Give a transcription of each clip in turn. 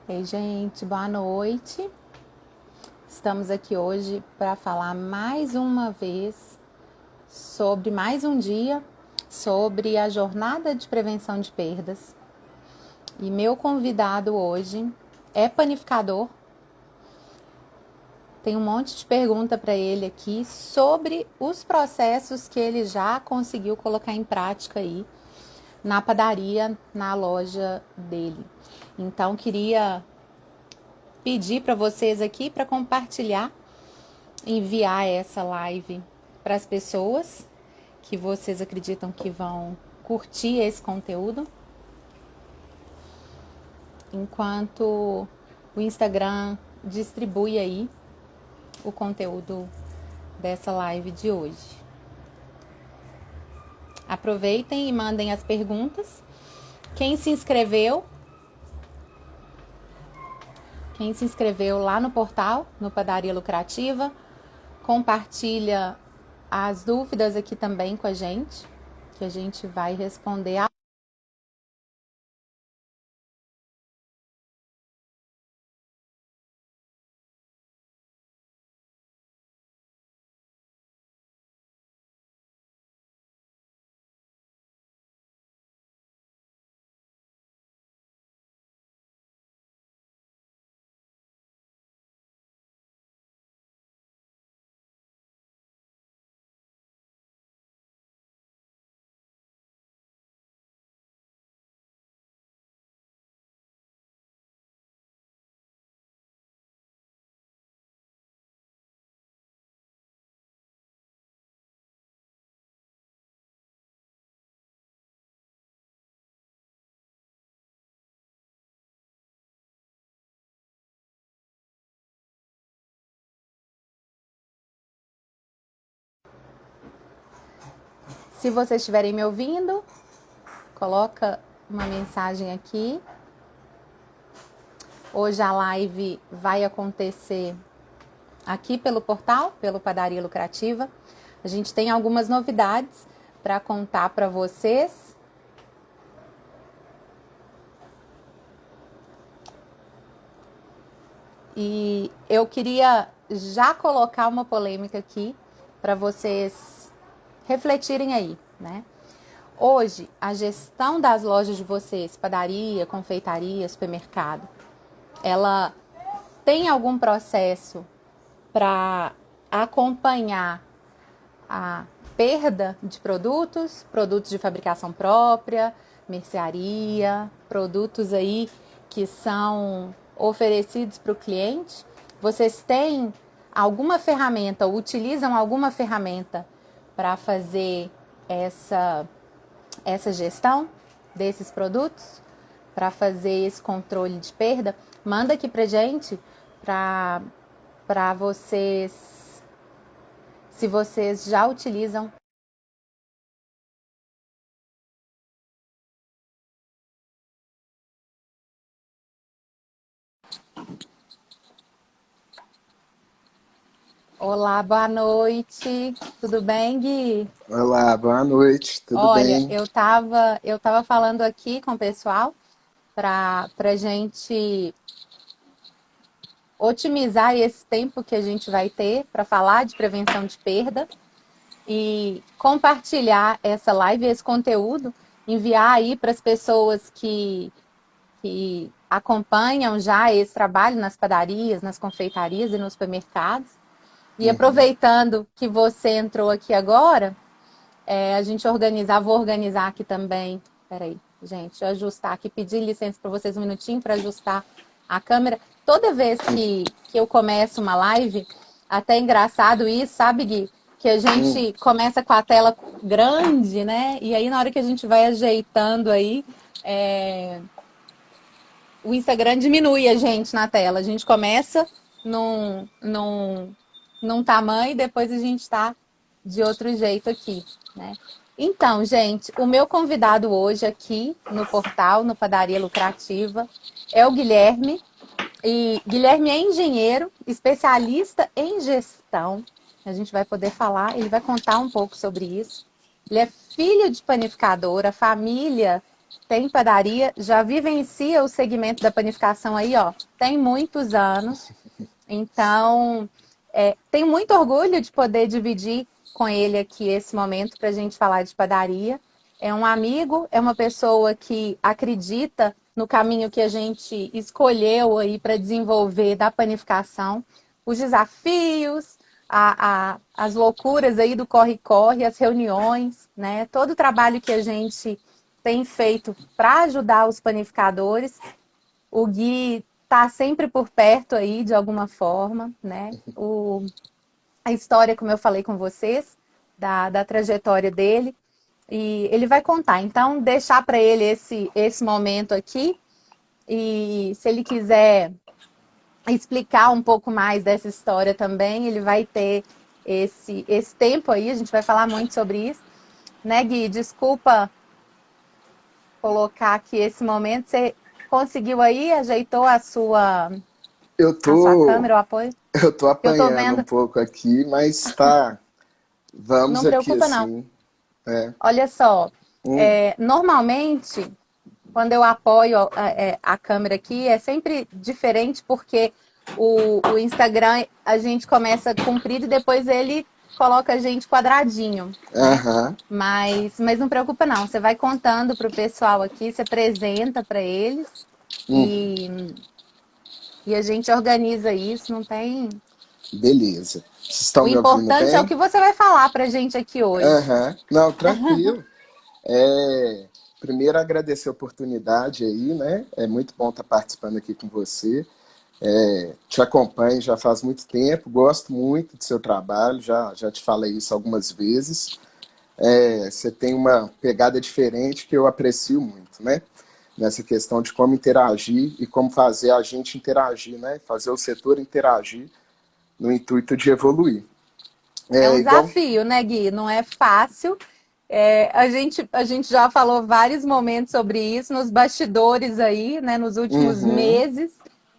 Ei, gente, boa noite. Estamos aqui hoje para falar mais uma vez sobre mais um dia sobre a jornada de prevenção de perdas. E meu convidado hoje é panificador. Tem um monte de pergunta para ele aqui sobre os processos que ele já conseguiu colocar em prática aí na padaria, na loja dele. Então, queria pedir para vocês aqui para compartilhar, enviar essa live para as pessoas que vocês acreditam que vão curtir esse conteúdo, enquanto o Instagram distribui aí o conteúdo dessa live de hoje. Aproveitem e mandem as perguntas. Quem se inscreveu lá no portal, no Padaria Lucrativa, compartilha as dúvidas aqui também com a gente, que a gente vai responder. Se vocês estiverem me ouvindo, coloca uma mensagem aqui. Hoje a live vai acontecer aqui pelo portal, pelo Padaria Lucrativa. A gente tem algumas novidades para contar para vocês. E eu queria já colocar uma polêmica aqui para vocês refletirem aí, né? Hoje, a gestão das lojas de vocês, padaria, confeitaria, supermercado, ela tem algum processo para acompanhar a perda de produtos de fabricação própria, mercearia, produtos aí que são oferecidos para o cliente? Vocês têm alguma ferramenta, ou utilizam alguma ferramenta para fazer essa gestão desses produtos, para fazer esse controle de perda? Manda aqui pra gente, para vocês, se vocês já utilizam. Olá, boa noite. Tudo bem, Gui? Olá, boa noite, tudo Olha, bem? eu tava falando aqui com o pessoal para gente otimizar esse tempo que a gente vai ter para falar de prevenção de perda e compartilhar essa live, esse conteúdo, enviar aí para as pessoas que acompanham já esse trabalho nas padarias, nas confeitarias e nos supermercados. E Uhum. aproveitando que você entrou aqui agora, a gente vou organizar aqui também. Peraí, gente, deixa eu ajustar aqui, pedir licença para vocês um minutinho para ajustar a câmera. Toda vez que eu começo uma live, até é engraçado isso, sabe, Gui? Que a Hum. gente começa com a tela grande, né? E aí, na hora que a gente vai ajeitando aí, o Instagram diminui a gente na tela. A gente começa num tamanho e depois a gente está de outro jeito aqui, né? Então, gente, o meu convidado hoje aqui no portal, no Padaria Lucrativa, é o Guilherme. E Guilherme é engenheiro, especialista em gestão. A gente vai poder falar, ele vai contar um pouco sobre isso. Ele é filho de panificador, a família tem padaria, já vivencia o segmento da panificação aí, ó, tem muitos anos. Então, tenho muito orgulho de poder dividir com ele aqui esse momento para a gente falar de padaria. É um amigo, é uma pessoa que acredita no caminho que a gente escolheu aí para desenvolver da panificação, os desafios, as loucuras aí do corre-corre, as reuniões, né? Todo o trabalho que a gente tem feito para ajudar os panificadores. O Gui está sempre por perto aí, de alguma forma, né? A história, como eu falei com vocês, da trajetória dele, e ele vai contar. Então, deixar para ele esse momento aqui, e se ele quiser explicar um pouco mais dessa história também, ele vai ter esse tempo aí, a gente vai falar muito sobre isso. Né, Gui? Desculpa colocar aqui esse momento. Você conseguiu aí? Ajeitou Eu a sua tô, câmera, o apoio? eu tô Eu tô apanhando um vendo. pouco aqui, mas tá. Não Vamos aqui preocupa, não. assim. É. Olha só, Hum, normalmente, quando eu apoio a câmera aqui, é sempre diferente, porque o Instagram a gente começa comprido e depois ele coloca a gente quadradinho, né? aham. Mas não preocupa, não. Você vai contando para o pessoal aqui, você apresenta para eles Uhum, e, e a gente organiza isso, não tem. beleza. Vocês O estão me ouvindo importante é o bem? que você vai falar para a gente aqui hoje. Aham. Não, tranquilo. Primeiro agradecer a oportunidade aí, né? É muito bom estar participando aqui com você. Te acompanho já faz muito tempo, gosto muito do seu trabalho, já te falei isso algumas vezes. Você tem uma pegada diferente que eu aprecio muito, né? Nessa questão de como interagir e como fazer a gente interagir, né? Fazer o setor interagir no intuito de evoluir. É um Igual. desafio, né, Gui? Não é fácil. A gente já falou vários momentos sobre isso nos bastidores aí, né, nos últimos Uhum. meses,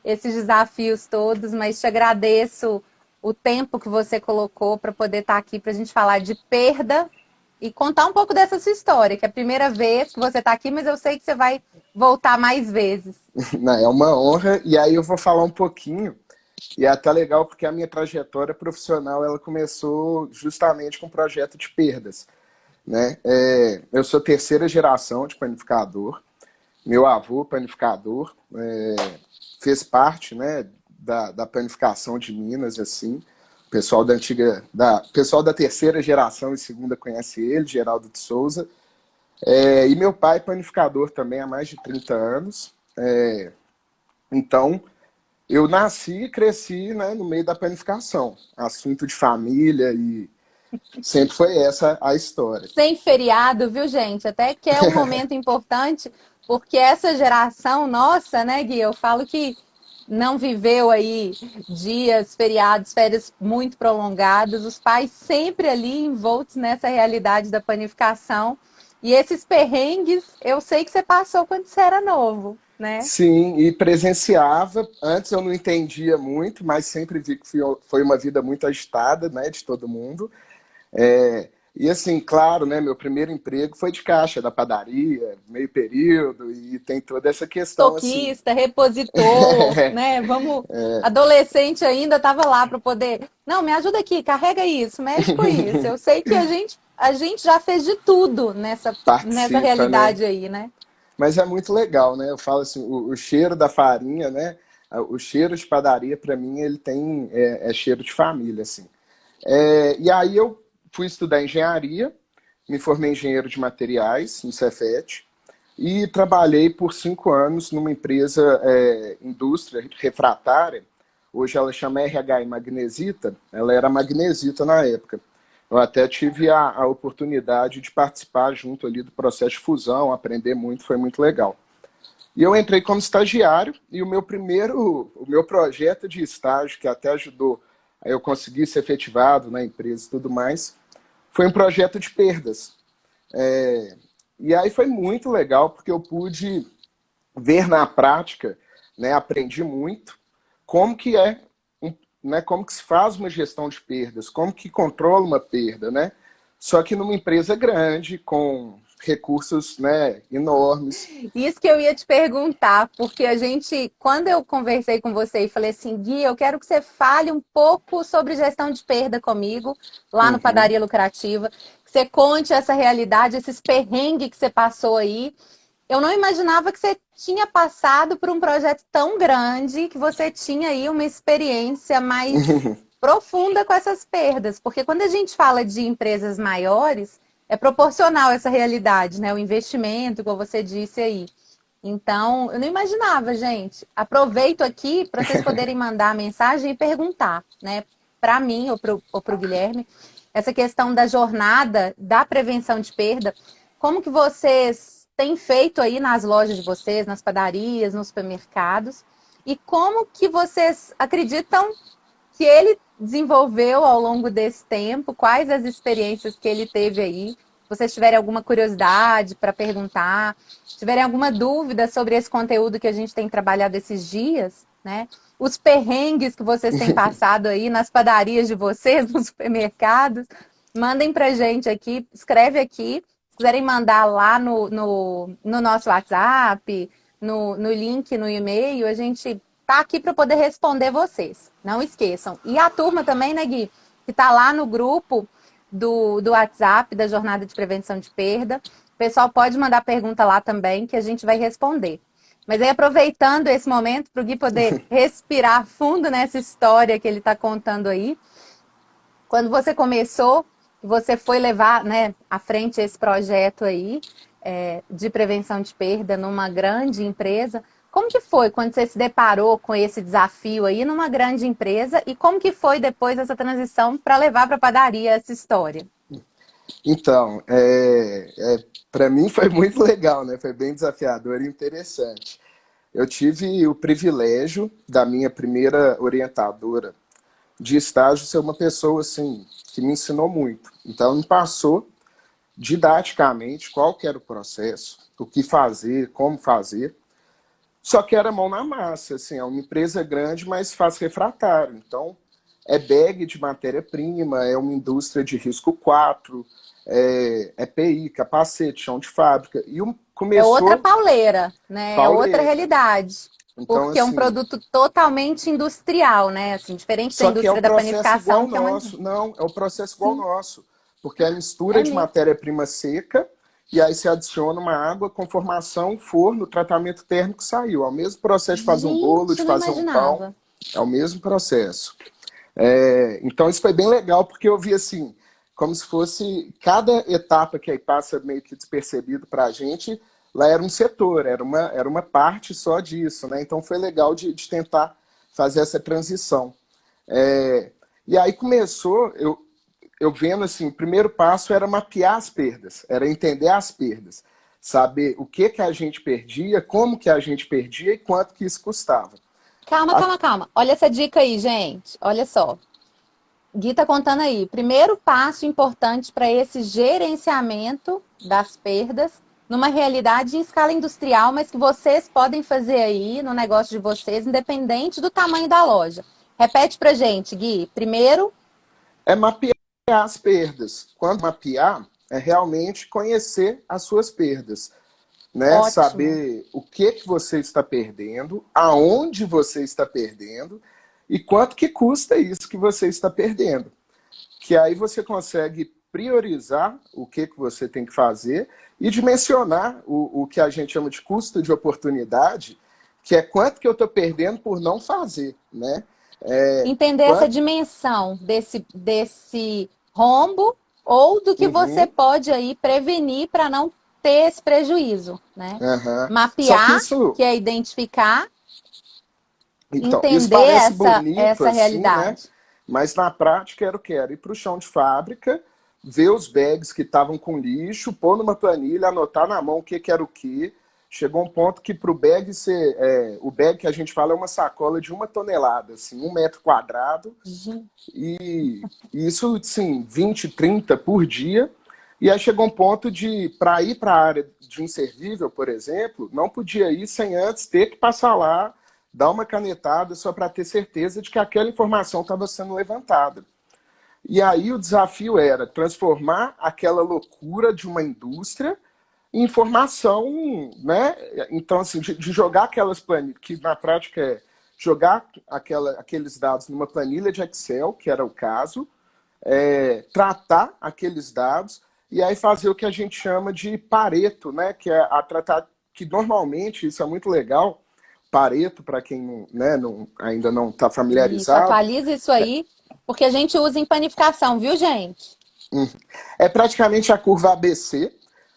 esses desafios todos, mas te agradeço o tempo que você colocou para poder estar aqui para a gente falar de perda e contar um pouco dessa sua história, que é a primeira vez que você está aqui, mas eu sei que você vai voltar mais vezes. Não, é uma honra. E aí eu vou falar um pouquinho. E é até legal porque a minha trajetória profissional ela começou justamente com um projeto de perdas, né? Eu sou terceira geração de panificador. Meu avô, panificador, fez parte, né, da panificação de Minas, assim. O pessoal pessoal da terceira geração e segunda conhece ele, Geraldo de Souza. E meu pai, panificador também há mais de 30 anos. Então, eu nasci e cresci, né, no meio da panificação. Assunto de família e sempre foi essa a história. Sem feriado, viu, gente? Até que é um momento importante, porque essa geração nossa, né, Gui? Eu falo que não viveu aí dias, feriados, férias muito prolongadas, os pais sempre ali envoltos nessa realidade da panificação. E esses perrengues, eu sei que você passou quando você era novo, né? Sim, e presenciava. Antes eu não entendia muito, mas sempre vi que foi uma vida muito agitada, né, de todo mundo. E assim, claro, né, meu primeiro emprego foi de caixa da padaria, meio período, e tem toda essa questão assim. Estoquista, repositor, né? Vamos. Adolescente ainda estava lá para poder. Não, me ajuda aqui, carrega isso, mexe com isso. Eu sei que a gente já fez de tudo nessa Participa, né? realidade aí, né? Mas é muito legal, né? Eu falo assim, o cheiro da farinha, né? O cheiro de padaria, para mim, ele tem cheiro de família, assim. E aí eu fui estudar engenharia, me formei em engenheiro de materiais no Cefet e trabalhei por 5 anos numa empresa indústria refratária. Hoje ela chama RH Magnesita, ela era Magnesita na época. Eu até tive a oportunidade de participar junto ali do processo de fusão, aprender muito, foi muito legal. E eu entrei como estagiário e o meu projeto de estágio, que até ajudou a eu conseguir ser efetivado na empresa e tudo mais, foi um projeto de perdas. E aí foi muito legal, porque eu pude ver na prática, né, aprendi muito, como que né, como que se faz uma gestão de perdas, como que controla uma perda, né? só que numa empresa grande, com recursos, né, enormes. Isso que eu ia te perguntar, porque quando eu conversei com você e falei assim, Gui, eu quero que você fale um pouco sobre gestão de perda comigo, lá no Uhum. Padaria Lucrativa, que você conte essa realidade, esses perrengues que você passou aí. Eu não imaginava que você tinha passado por um projeto tão grande, que você tinha aí uma experiência mais profunda com essas perdas, porque quando a gente fala de empresas maiores, é proporcional essa realidade, né? O investimento, como você disse aí. Então, eu não imaginava, gente. Aproveito aqui para vocês poderem mandar a mensagem e perguntar, né? Para mim ou para o Guilherme, essa questão da jornada da prevenção de perda, como que vocês têm feito aí nas lojas de vocês, nas padarias, nos supermercados, e como que vocês acreditam que ele desenvolveu ao longo desse tempo, quais as experiências que ele teve aí. Se vocês tiverem alguma curiosidade para perguntar, se tiverem alguma dúvida sobre esse conteúdo que a gente tem trabalhado esses dias, né? Os perrengues que vocês têm passado aí nas padarias de vocês, nos supermercados, mandem para a gente aqui, escreve aqui. Se quiserem mandar lá no nosso WhatsApp, no link, no e-mail, a gente tá aqui para poder responder vocês. Não esqueçam. E a turma também, né, Gui? Que tá lá no grupo do WhatsApp da Jornada de Prevenção de Perda. O pessoal pode mandar pergunta lá também, que a gente vai responder. Mas aí, aproveitando esse momento, para o Gui poder respirar fundo nessa história que ele está contando aí, quando você começou, você foi levar, né, à frente esse projeto aí de prevenção de perda numa grande empresa. Como que foi quando você se deparou com esse desafio aí numa grande empresa e como que foi depois essa transição para levar para a padaria essa história? Então, para mim foi muito legal, né? Foi bem desafiador e interessante. Eu tive o privilégio da minha primeira orientadora de estágio ser uma pessoa assim que me ensinou muito. Então, me passou didaticamente qual que era o processo, o que fazer, como fazer. Só que era mão na massa, assim, é uma empresa grande, mas faz refratário. Então, é bag de matéria-prima, é uma indústria de risco 4, é PI, capacete, chão de fábrica. E É outra começou pauleira, né? É outra pauleira. realidade. Então, Porque é um assim, produto totalmente industrial, né? Assim, diferente da só que é o indústria da processo igual panificação, ao que é uma. nosso. Não, é o processo igual ao Sim, nosso. Porque é a mistura é de mesmo. matéria-prima seca e aí se adiciona uma água com formação, forno, tratamento térmico saiu. É o mesmo processo de fazer um bolo, Gente, de eu não fazer um pão. imaginava. É o mesmo processo. Então isso foi bem legal, porque eu vi assim, como se fosse cada etapa que aí passa meio que despercebido para a gente, lá era um setor, era uma parte só disso, né? Então foi legal de tentar fazer essa transição. E aí começou, eu vendo assim, o primeiro passo era mapear as perdas, era entender as perdas, saber o que que a gente perdia, como que a gente perdia e quanto que isso custava. Calma, A- calma, calma. Olha essa dica aí, gente. Olha só. Gui tá contando aí. Primeiro passo importante para esse gerenciamento das perdas numa realidade em escala industrial, mas que vocês podem fazer aí no negócio de vocês, independente do tamanho da loja. Repete pra gente, Gui. Primeiro, É mapear as perdas. Quando mapear, é realmente conhecer as suas perdas, né? ótimo. Saber o que você está perdendo, aonde você está perdendo e quanto que custa isso que você está perdendo. Que aí você consegue priorizar o que você tem que fazer e dimensionar o que a gente chama de custo de oportunidade, que é quanto que eu estou perdendo por não fazer, né? Entender essa Quanto... dimensão desse rombo ou do que você Uhum, pode aí prevenir para não ter esse prejuízo, né? uhum. Só que Mapear, isso, que é identificar, então, isso entender parece bonito essa assim, né? realidade. Mas na prática era o que era ir para o chão de fábrica, ver os bags que estavam com lixo, pôr numa planilha, anotar na mão o que, que era o que. Chegou um ponto que para o bag ser. O bag que a gente fala é uma sacola de 1 tonelada, assim, 1 metro quadrado. E isso, sim, 20, 30 por dia. E aí chegou um ponto de, para ir para a área de inservível, por exemplo, não podia ir sem antes ter que passar lá, dar uma canetada só para ter certeza de que aquela informação estava sendo levantada. E aí o desafio era transformar aquela loucura de uma indústria em informação, né? Então, assim, de jogar aquelas planilhas, que na prática é jogar aqueles dados numa planilha de Excel, que era o caso, tratar aqueles dados e aí fazer o que a gente chama de Pareto, né? Que é a tratar, que normalmente, isso é muito legal, Pareto, para quem né, ainda não está Isso, familiarizado, atualiza isso aí, porque a gente usa em panificação, viu, gente? é praticamente a curva ABC,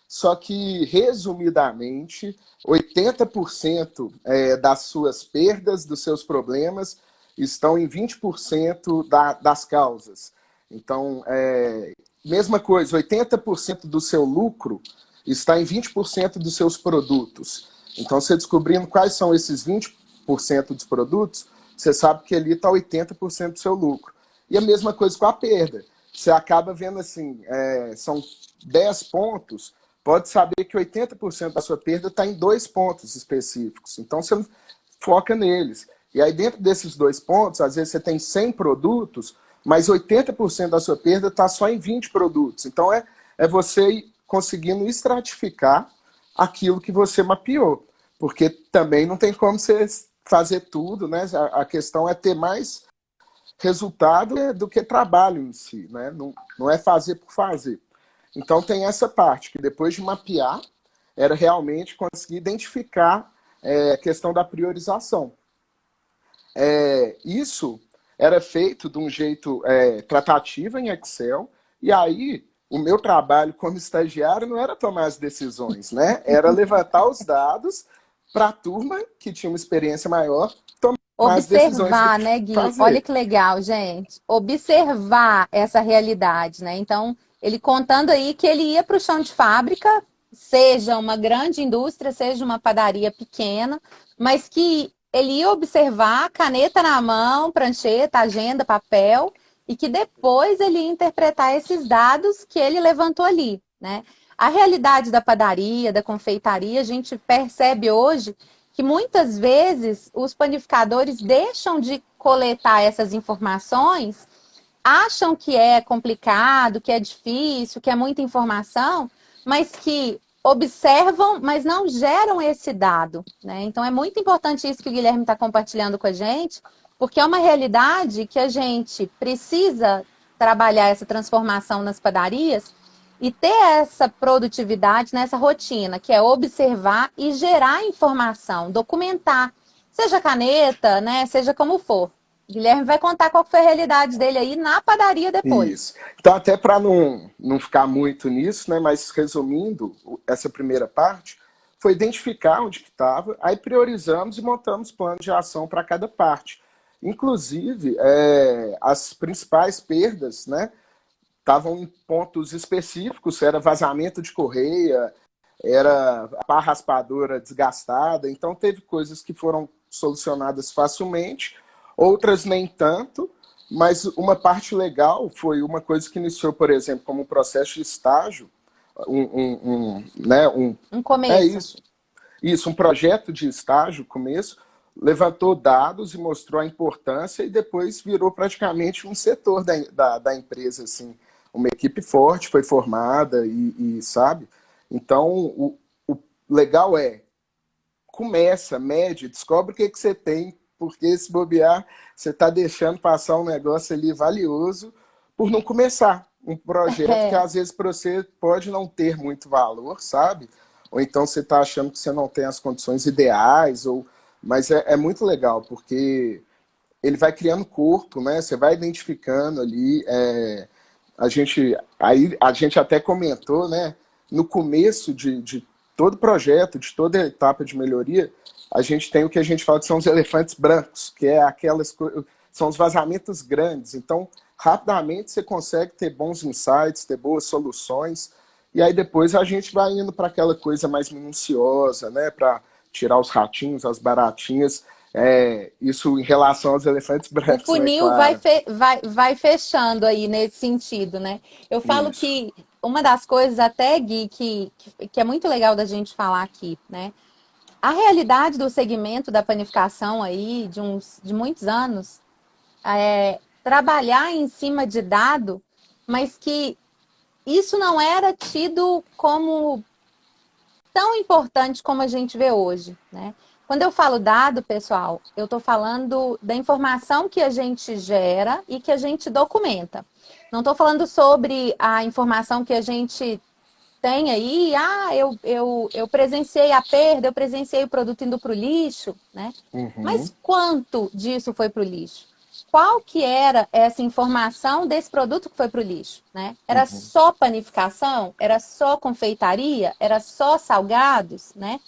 só que, resumidamente, 80% das suas perdas, dos seus problemas, estão em 20% das causas. Então, mesma coisa, 80% do seu lucro está em 20% dos seus produtos. Então, você descobrindo quais são esses 20% dos produtos, você sabe que ali está 80% do seu lucro. E a mesma coisa com a perda. Você acaba vendo assim, são 10 pontos, pode saber que 80% da sua perda está em 2 pontos específicos. Então, você foca neles. E aí, dentro desses 2 pontos, às vezes você tem 100 produtos, mas 80% da sua perda está só em 20 produtos. Então, é você ir conseguindo estratificar aquilo que você mapeou. Porque também não tem como você fazer tudo, né? A questão é ter mais resultado do que trabalho em si, né? Não é fazer por fazer. Então tem essa parte, que depois de mapear, era realmente conseguir identificar a questão da priorização. Isso era feito de um jeito tratativa em Excel, e aí o meu trabalho como estagiário não era tomar as decisões, né? Era levantar os dados para a turma que tinha uma experiência maior tomar as decisões do Observar, que né, Gui? Olha fazer. que legal, gente. Observar essa realidade, né? Então, ele contando aí que ele ia para o chão de fábrica, seja uma grande indústria, seja uma padaria pequena, mas que ele ia observar, caneta na mão, prancheta, agenda, papel, e que depois ele ia interpretar esses dados que ele levantou ali, né? A realidade da padaria, da confeitaria, a gente percebe hoje que muitas vezes os panificadores deixam de coletar essas informações, acham que é complicado, que é difícil, que é muita informação, mas que observam, mas não geram esse dado, né? Então é muito importante isso que o Guilherme está compartilhando com a gente, porque é uma realidade que a gente precisa trabalhar essa transformação nas padarias e ter essa produtividade nessa rotina, que é observar e gerar informação, documentar, seja caneta, né, seja como for. Guilherme vai contar qual foi a realidade dele aí na padaria depois. Isso. Então, até para não ficar muito nisso, né, mas resumindo essa primeira parte, foi identificar onde que estava, aí priorizamos e montamos planos de ação para cada parte. Inclusive, as principais perdas, né, estavam em pontos específicos, era vazamento de correia, era a pá raspadora desgastada, então teve coisas que foram solucionadas facilmente, outras nem tanto, mas uma parte legal foi uma coisa que iniciou, por exemplo, como um processo de estágio, né, Um é começo. isso, um projeto de estágio, começo, levantou dados e mostrou a importância e depois virou praticamente um setor da empresa, assim, uma equipe forte foi formada sabe? Então, o legal começa, mede, descobre o que você tem, porque se bobear, você está deixando passar um negócio ali valioso por não começar um projeto que É. às vezes para você pode não ter muito valor, sabe? Ou então você está achando que você não tem as condições ideais, mas é muito legal, porque ele vai criando corpo, né? Você vai identificando ali. A gente até comentou, né? No começo de todo projeto, de toda etapa de melhoria, a gente tem o que a gente fala que são os elefantes brancos, que é são os vazamentos grandes. Então, rapidamente você consegue ter bons insights, ter boas soluções, e aí depois a gente vai indo para aquela coisa mais minuciosa, né? Para tirar os ratinhos, as baratinhas. Isso em relação aos elefantes O brancos, né? funil vai, Claro. vai fechando aí nesse sentido, né? Eu falo Isso. que uma das coisas até, Gui, que é muito legal da gente falar aqui, né? A realidade do segmento da panificação aí, de muitos anos, trabalhar em cima de dado, mas que isso não era tido como tão importante como a gente vê hoje, né? Quando eu falo dado, pessoal, eu estou falando da informação que a gente gera e que a gente documenta. Não estou falando sobre a informação que a gente tem aí, eu presenciei a perda, eu presenciei o produto indo para o lixo, né? Uhum, Mas quanto disso foi para o lixo? Qual que era essa informação desse produto que foi para o lixo, né? Era uhum. só panificação? Era só confeitaria? Era só salgados, né?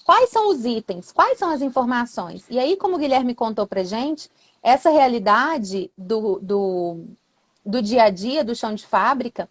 Quais são os itens? Quais são as informações? E aí, como o Guilherme contou para gente, essa realidade do dia a dia, do chão de fábrica,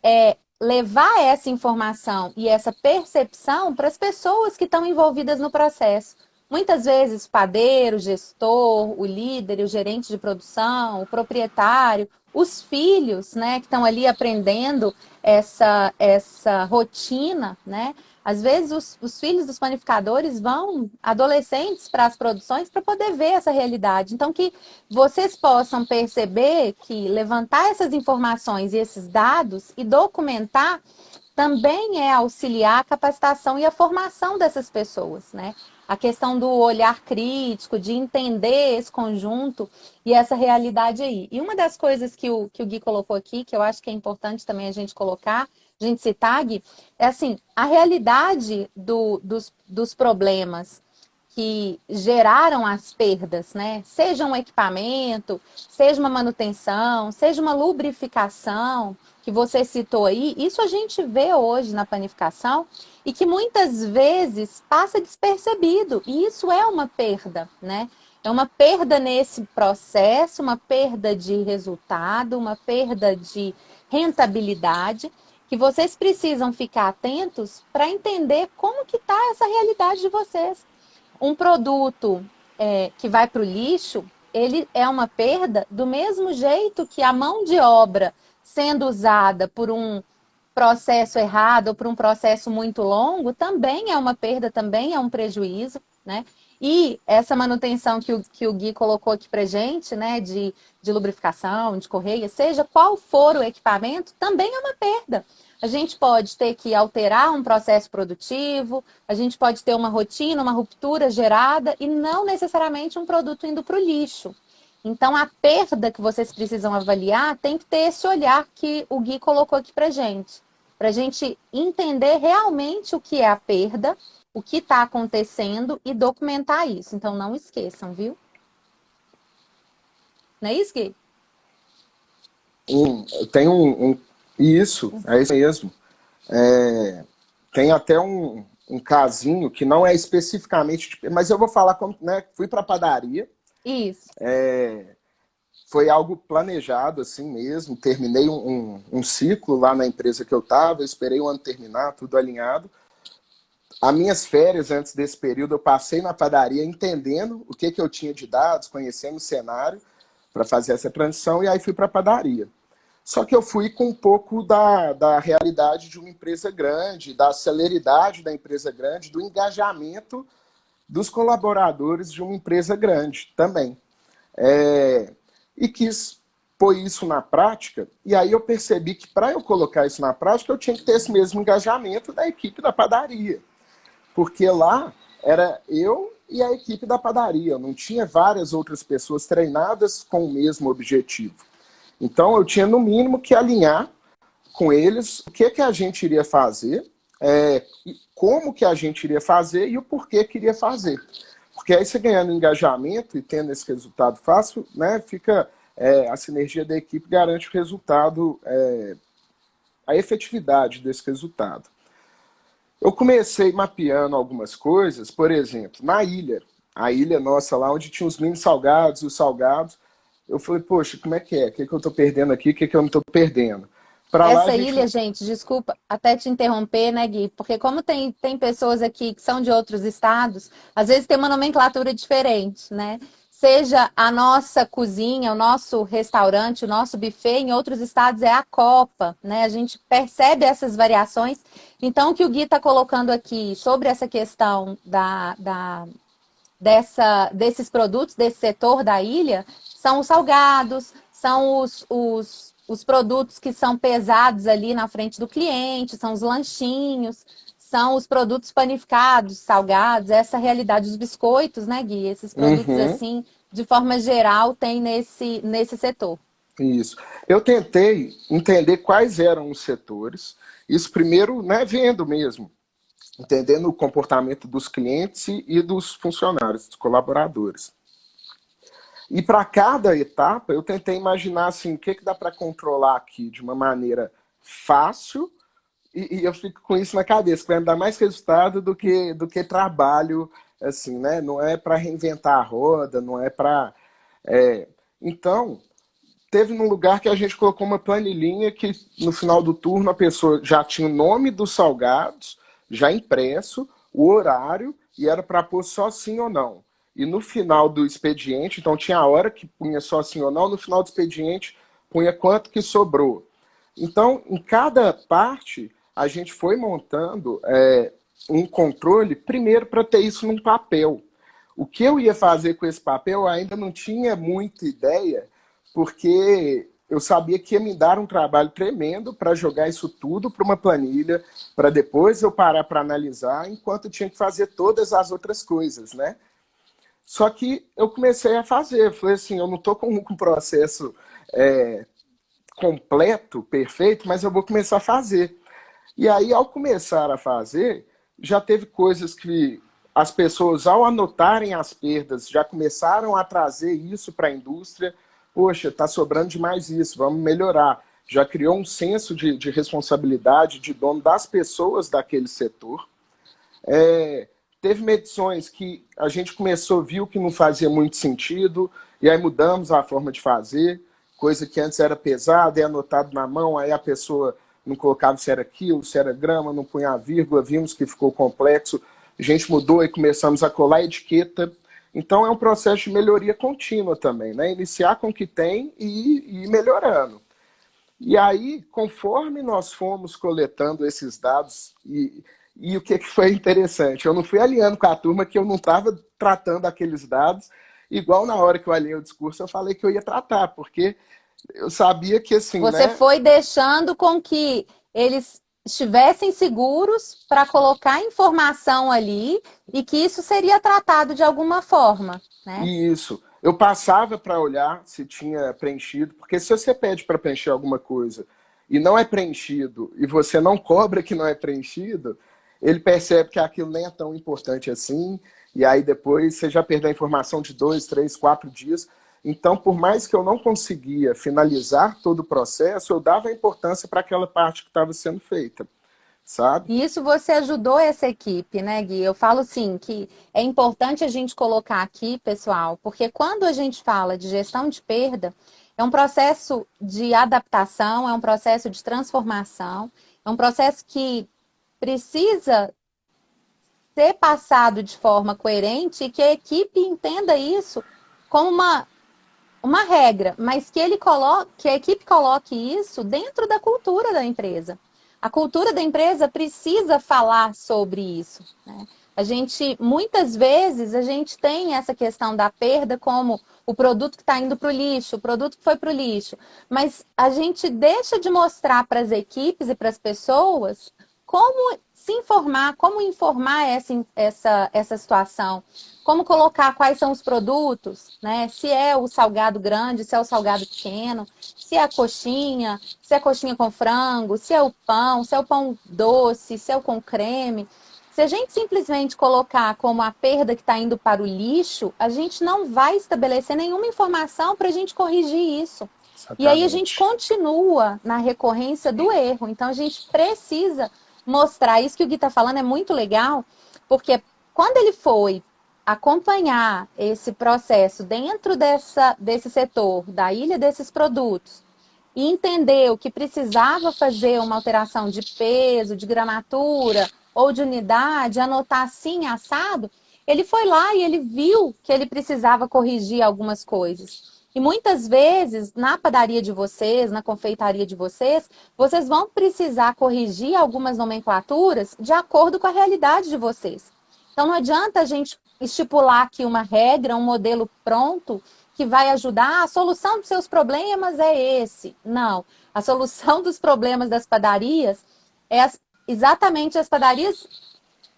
é levar essa informação e essa percepção para as pessoas que estão envolvidas no processo. Muitas vezes, o padeiro, o gestor, o líder, o gerente de produção, o proprietário, os filhos, né, que estão ali aprendendo essa rotina, né? Às vezes, os filhos dos panificadores vão, adolescentes, para as produções para poder ver essa realidade. Então, que vocês possam perceber que levantar essas informações e esses dados e documentar também é auxiliar a capacitação e a formação dessas pessoas, né? A questão do olhar crítico, de entender esse conjunto e essa realidade aí. E uma das coisas que o Gui colocou aqui, que eu acho que é importante também a gente colocar, a gente citar, Gui, é assim, a realidade dos problemas que geraram as perdas, né? Seja um equipamento, seja uma manutenção, seja uma lubrificação, que você citou aí, isso a gente vê hoje na panificação e que muitas vezes passa despercebido, e isso é uma perda, né? É uma perda nesse processo, uma perda de resultado, uma perda de rentabilidade, que vocês precisam ficar atentos para entender como que está essa realidade de vocês. Um produto que vai para o lixo, ele é uma perda do mesmo jeito que a mão de obra sendo usada por um processo errado ou por um processo muito longo, também é uma perda, também é um prejuízo, né? E essa manutenção que o Gui colocou aqui para gente, né, de lubrificação, de correia, seja qual for o equipamento, também é uma perda. A gente pode ter que alterar um processo produtivo, a gente pode ter uma rotina, uma ruptura gerada e não necessariamente um produto indo para o lixo. Então, a perda que vocês precisam avaliar tem que ter esse olhar que o Gui colocou aqui para a gente entender realmente o que é a perda, o que está acontecendo e documentar isso. Então, não esqueçam, viu? Não é isso, Gui? Tem isso, é isso mesmo. Tem até um casinho que não é especificamente, mas eu vou falar como, né? Fui para a padaria, Isso. foi algo planejado assim mesmo. Terminei um ciclo lá na empresa que eu estava, esperei o ano terminar, tudo alinhado. As minhas férias antes desse período, eu passei na padaria entendendo o que eu tinha de dados, conhecendo o cenário para fazer essa transição, e aí fui para a padaria. Só que eu fui com um pouco da realidade de uma empresa grande, da celeridade da empresa grande, do engajamento dos colaboradores de uma empresa grande também. E quis pôr isso na prática, e aí eu percebi que para eu colocar isso na prática, eu tinha que ter esse mesmo engajamento da equipe da padaria. Porque lá era eu e a equipe da padaria, eu não tinha várias outras pessoas treinadas com o mesmo objetivo. Então eu tinha no mínimo que alinhar com eles o que a gente iria fazer, como que a gente iria fazer e o porquê que iria fazer. Porque aí você ganhando engajamento e tendo esse resultado fácil, né, fica a sinergia da equipe garante o resultado, a efetividade desse resultado. Eu comecei mapeando algumas coisas, por exemplo, na ilha, a ilha nossa lá onde tinha os mini salgados, os salgados. Eu falei, poxa, como é que é? O que eu estou perdendo aqui? O que eu não estou perdendo? Para lá a Essa gente. ilha, gente, desculpa até te interromper, né, Gui? Porque como tem pessoas aqui que são de outros estados, às vezes tem uma nomenclatura diferente, né? Seja a nossa cozinha, o nosso restaurante, o nosso buffet, em outros estados é a copa, né? A gente percebe essas variações. Então, o que o Gui está colocando aqui sobre essa questão desses produtos, desse setor da ilha, são os salgados, são os produtos que são pesados ali na frente do cliente, são os lanchinhos, são os produtos panificados, salgados, essa realidade dos biscoitos, né, Gui? Esses produtos, Uhum, assim, de forma geral, tem nesse setor. isso. Eu tentei entender quais eram os setores. Isso primeiro, né, vendo mesmo, entendendo o comportamento dos clientes e dos funcionários, dos colaboradores. E para cada etapa, eu tentei imaginar assim, o que dá para controlar aqui de uma maneira fácil, e eu fico com isso na cabeça, que vai me dar mais resultado do que trabalho, assim, né? Não é para reinventar a roda, não é para. Então, teve num lugar que a gente colocou uma planilhinha que no final do turno a pessoa já tinha o nome dos salgados, já impresso, o horário, e era para pôr só sim ou não. E no final do expediente, então tinha a hora que punha só sim ou não, no final do expediente punha quanto que sobrou. Então, em cada parte, a gente foi montando um controle, primeiro para ter isso num papel. O que eu ia fazer com esse papel, eu ainda não tinha muita ideia, porque eu sabia que ia me dar um trabalho tremendo para jogar isso tudo para uma planilha, para depois eu parar para analisar, enquanto eu tinha que fazer todas as outras coisas, né? Só que eu comecei a fazer, falei assim, eu não estou com um processo completo, perfeito, mas eu vou começar a fazer. E aí, ao começar a fazer, já teve coisas que as pessoas, ao anotarem as perdas, já começaram a trazer isso para a indústria. Poxa, está sobrando demais isso, vamos melhorar. Já criou um senso de responsabilidade, de dono das pessoas daquele setor. Teve medições que a gente começou, viu que não fazia muito sentido, e aí mudamos a forma de fazer, coisa que antes era pesada, é anotado na mão, aí a pessoa não colocava se era quilo, se era grama, não punha a vírgula, vimos que ficou complexo, a gente mudou e começamos a colar a etiqueta. Então é um processo de melhoria contínua também, né? Iniciar com o que tem e ir melhorando. E aí, conforme nós fomos coletando esses dados, e o que foi interessante, eu não fui alinhando com a turma que eu não estava tratando aqueles dados, igual na hora que eu alinhei o discurso, eu falei que eu ia tratar, porque eu sabia que assim, Você né? foi deixando com que eles estivessem seguros para colocar informação ali e que isso seria tratado de alguma forma, né? Isso. Eu passava para olhar se tinha preenchido, porque se você pede para preencher alguma coisa e não é preenchido, e você não cobra que não é preenchido, ele percebe que aquilo nem é tão importante assim, e aí depois você já perdeu a informação de 2, 3, 4 dias. Então, por mais que eu não conseguia finalizar todo o processo, eu dava importância para aquela parte que estava sendo feita, sabe? E isso você ajudou essa equipe, né, Gui? Eu falo sim que é importante a gente colocar aqui, pessoal, porque quando a gente fala de gestão de perda, é um processo de adaptação, é um processo de transformação, é um processo que precisa ser passado de forma coerente e que a equipe entenda isso como uma regra, mas que a equipe coloque isso dentro da cultura da empresa. A cultura da empresa precisa falar sobre isso, né? Muitas vezes, a gente tem essa questão da perda como o produto que está indo para o lixo, o produto que foi para o lixo, mas a gente deixa de mostrar para as equipes e para as pessoas como se informar, como informar essa situação, como colocar quais são os produtos, né? Se é o salgado grande, se é o salgado pequeno, se é a coxinha, se é a coxinha com frango, se é o pão, se é o pão doce, se é o com creme. Se a gente simplesmente colocar como a perda que está indo para o lixo, a gente não vai estabelecer nenhuma informação para a gente corrigir isso. E aí a gente Exatamente. continua na recorrência do erro. Então a gente precisa mostrar isso que o Gui está falando é muito legal, porque quando ele foi acompanhar esse processo dentro desse setor, da ilha desses produtos, e entendeu que precisava fazer uma alteração de peso, de gramatura ou de unidade, anotar assim, assado, ele foi lá e ele viu que ele precisava corrigir algumas coisas. E muitas vezes, na padaria de vocês, na confeitaria de vocês, vocês vão precisar corrigir algumas nomenclaturas de acordo com a realidade de vocês. Então, não adianta a gente estipular aqui uma regra, um modelo pronto que vai ajudar, a solução dos seus problemas é esse. Não, a solução dos problemas das padarias é exatamente as padarias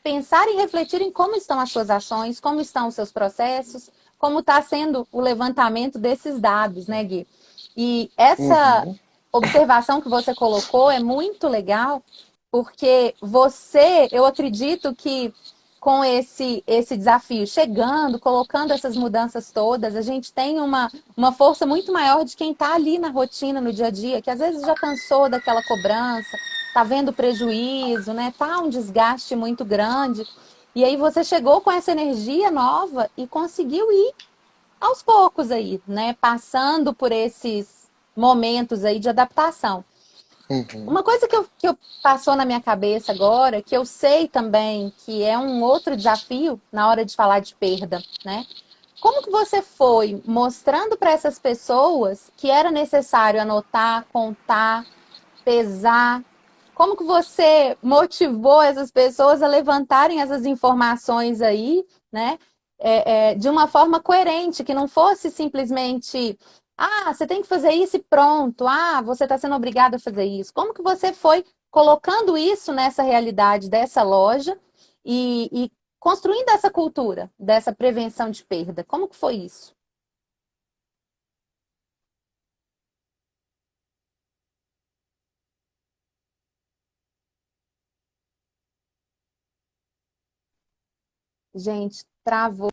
pensarem e refletirem como estão as suas ações, como estão os seus processos, como está sendo o levantamento desses dados, né, Gui? E essa Uhum. observação que você colocou é muito legal, porque você, eu acredito que com esse desafio chegando, colocando essas mudanças todas, a gente tem uma força muito maior de quem está ali na rotina, no dia a dia, que às vezes já cansou daquela cobrança, está vendo prejuízo, né? Tá um desgaste muito grande. E aí você chegou com essa energia nova e conseguiu ir aos poucos aí, né? Passando por esses momentos aí de adaptação. Uhum. Uma coisa que passou na minha cabeça agora, que eu sei também que é um outro desafio na hora de falar de perda, né? Como que você foi mostrando para essas pessoas que era necessário anotar, contar, pesar? Como que você motivou essas pessoas a levantarem essas informações aí, né? De uma forma coerente, que não fosse simplesmente, ah, você tem que fazer isso e pronto, ah, você está sendo obrigado a fazer isso. Como que você foi colocando isso nessa realidade dessa loja e construindo essa cultura dessa prevenção de perda? Como que foi isso? Gente, travou.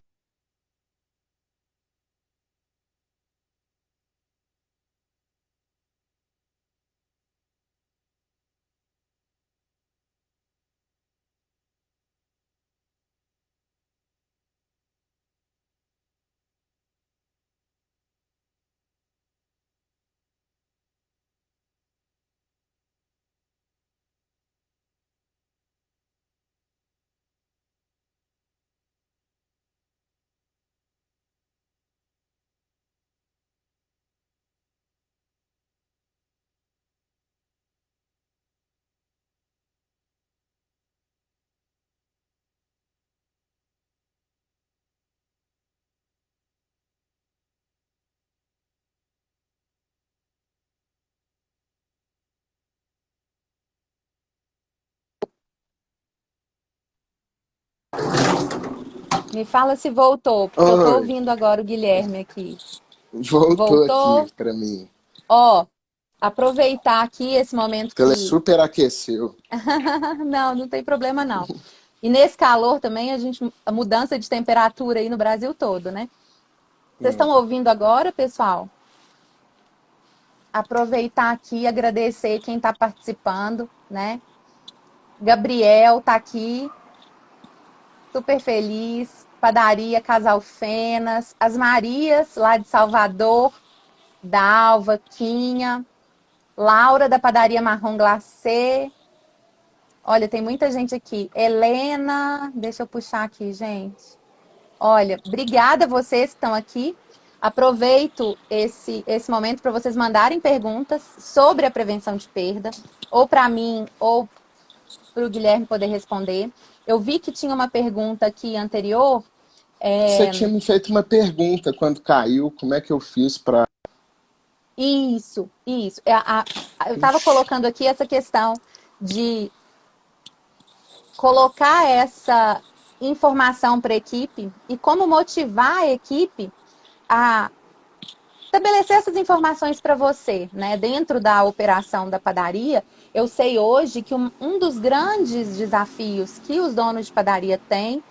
Me fala se voltou, porque eu tô Oi, ouvindo agora o Guilherme aqui. voltou aqui Voltou? para mim. Ó, aproveitar aqui esse momento Ela que. superaqueceu. Não, não tem problema não. E nesse calor também, a mudança de temperatura aí no Brasil todo, né? Vocês estão Hum. ouvindo agora, pessoal? Aproveitar aqui e agradecer quem está participando, né? Gabriel tá aqui, super feliz. Padaria Casal Fenas, as Marias, lá de Salvador, Dalva, Quinha, Laura da Padaria Marrom Glacê. Olha, tem muita gente aqui. Helena, deixa eu puxar aqui, gente. Olha, obrigada a vocês que estão aqui. Aproveito esse momento para vocês mandarem perguntas sobre a prevenção de perda, ou para mim, ou para o Guilherme poder responder. Eu vi que tinha uma pergunta aqui anterior. Você tinha me feito uma pergunta quando caiu, como é que eu fiz para. Isso, isso. Eu estava Ixi. colocando aqui essa questão de colocar essa informação para a equipe e como motivar a equipe a estabelecer essas informações para você, né? Dentro da operação da padaria, eu sei hoje que um dos grandes desafios que os donos de padaria têm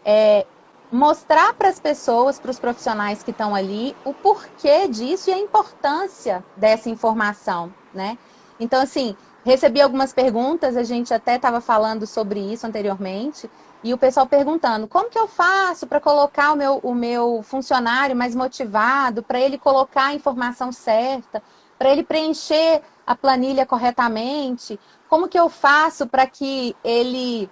é mostrar para as pessoas, para os profissionais que estão ali, o porquê disso e a importância dessa informação, né? Então, assim, recebi algumas perguntas, a gente até estava falando sobre isso anteriormente, e o pessoal perguntando, como que eu faço para colocar o meu funcionário mais motivado, para ele colocar a informação certa, para ele preencher a planilha corretamente, como que eu faço para que ele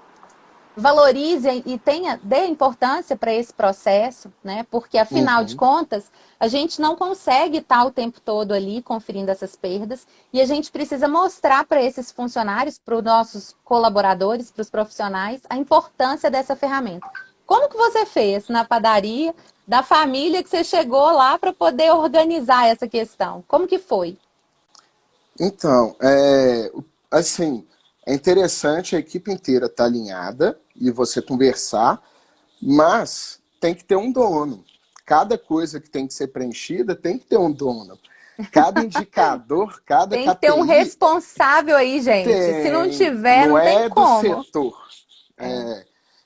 valorize e dê importância para esse processo, né? Porque afinal de Uhum. contas, a gente não consegue estar o tempo todo ali conferindo essas perdas e a gente precisa mostrar para esses funcionários, para os nossos colaboradores, para os profissionais, a importância dessa ferramenta. Como que você fez na padaria da família que você chegou lá para poder organizar essa questão. Como que foi? Então, assim, é interessante a equipe inteira estar alinhada e você conversar, mas tem que ter um dono. Cada coisa que tem que ser preenchida tem que ter um dono. Cada indicador, cada Tem que ter um KPI responsável aí, gente. Se não tem, tiver, não não tem é do como. setor. É.